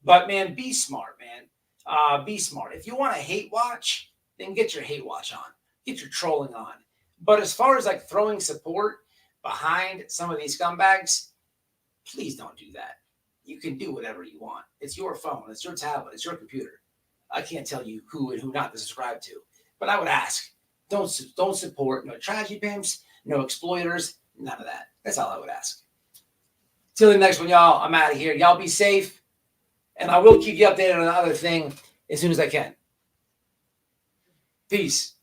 But man, be smart, man. Be smart. If you want to hate watch, then get your hate watch on. Get your trolling on. But as far as like throwing support behind some of these scumbags, please don't do that. You can do whatever you want. It's your phone. It's your tablet. It's your computer. I can't tell you who and who not to subscribe to. But I would ask. Don't support no tragedy pimps, no exploiters, none of that. That's all I would ask. Till the next one, y'all. I'm out of here. Y'all be safe, and I will keep you updated on the other thing as soon as I can. Peace.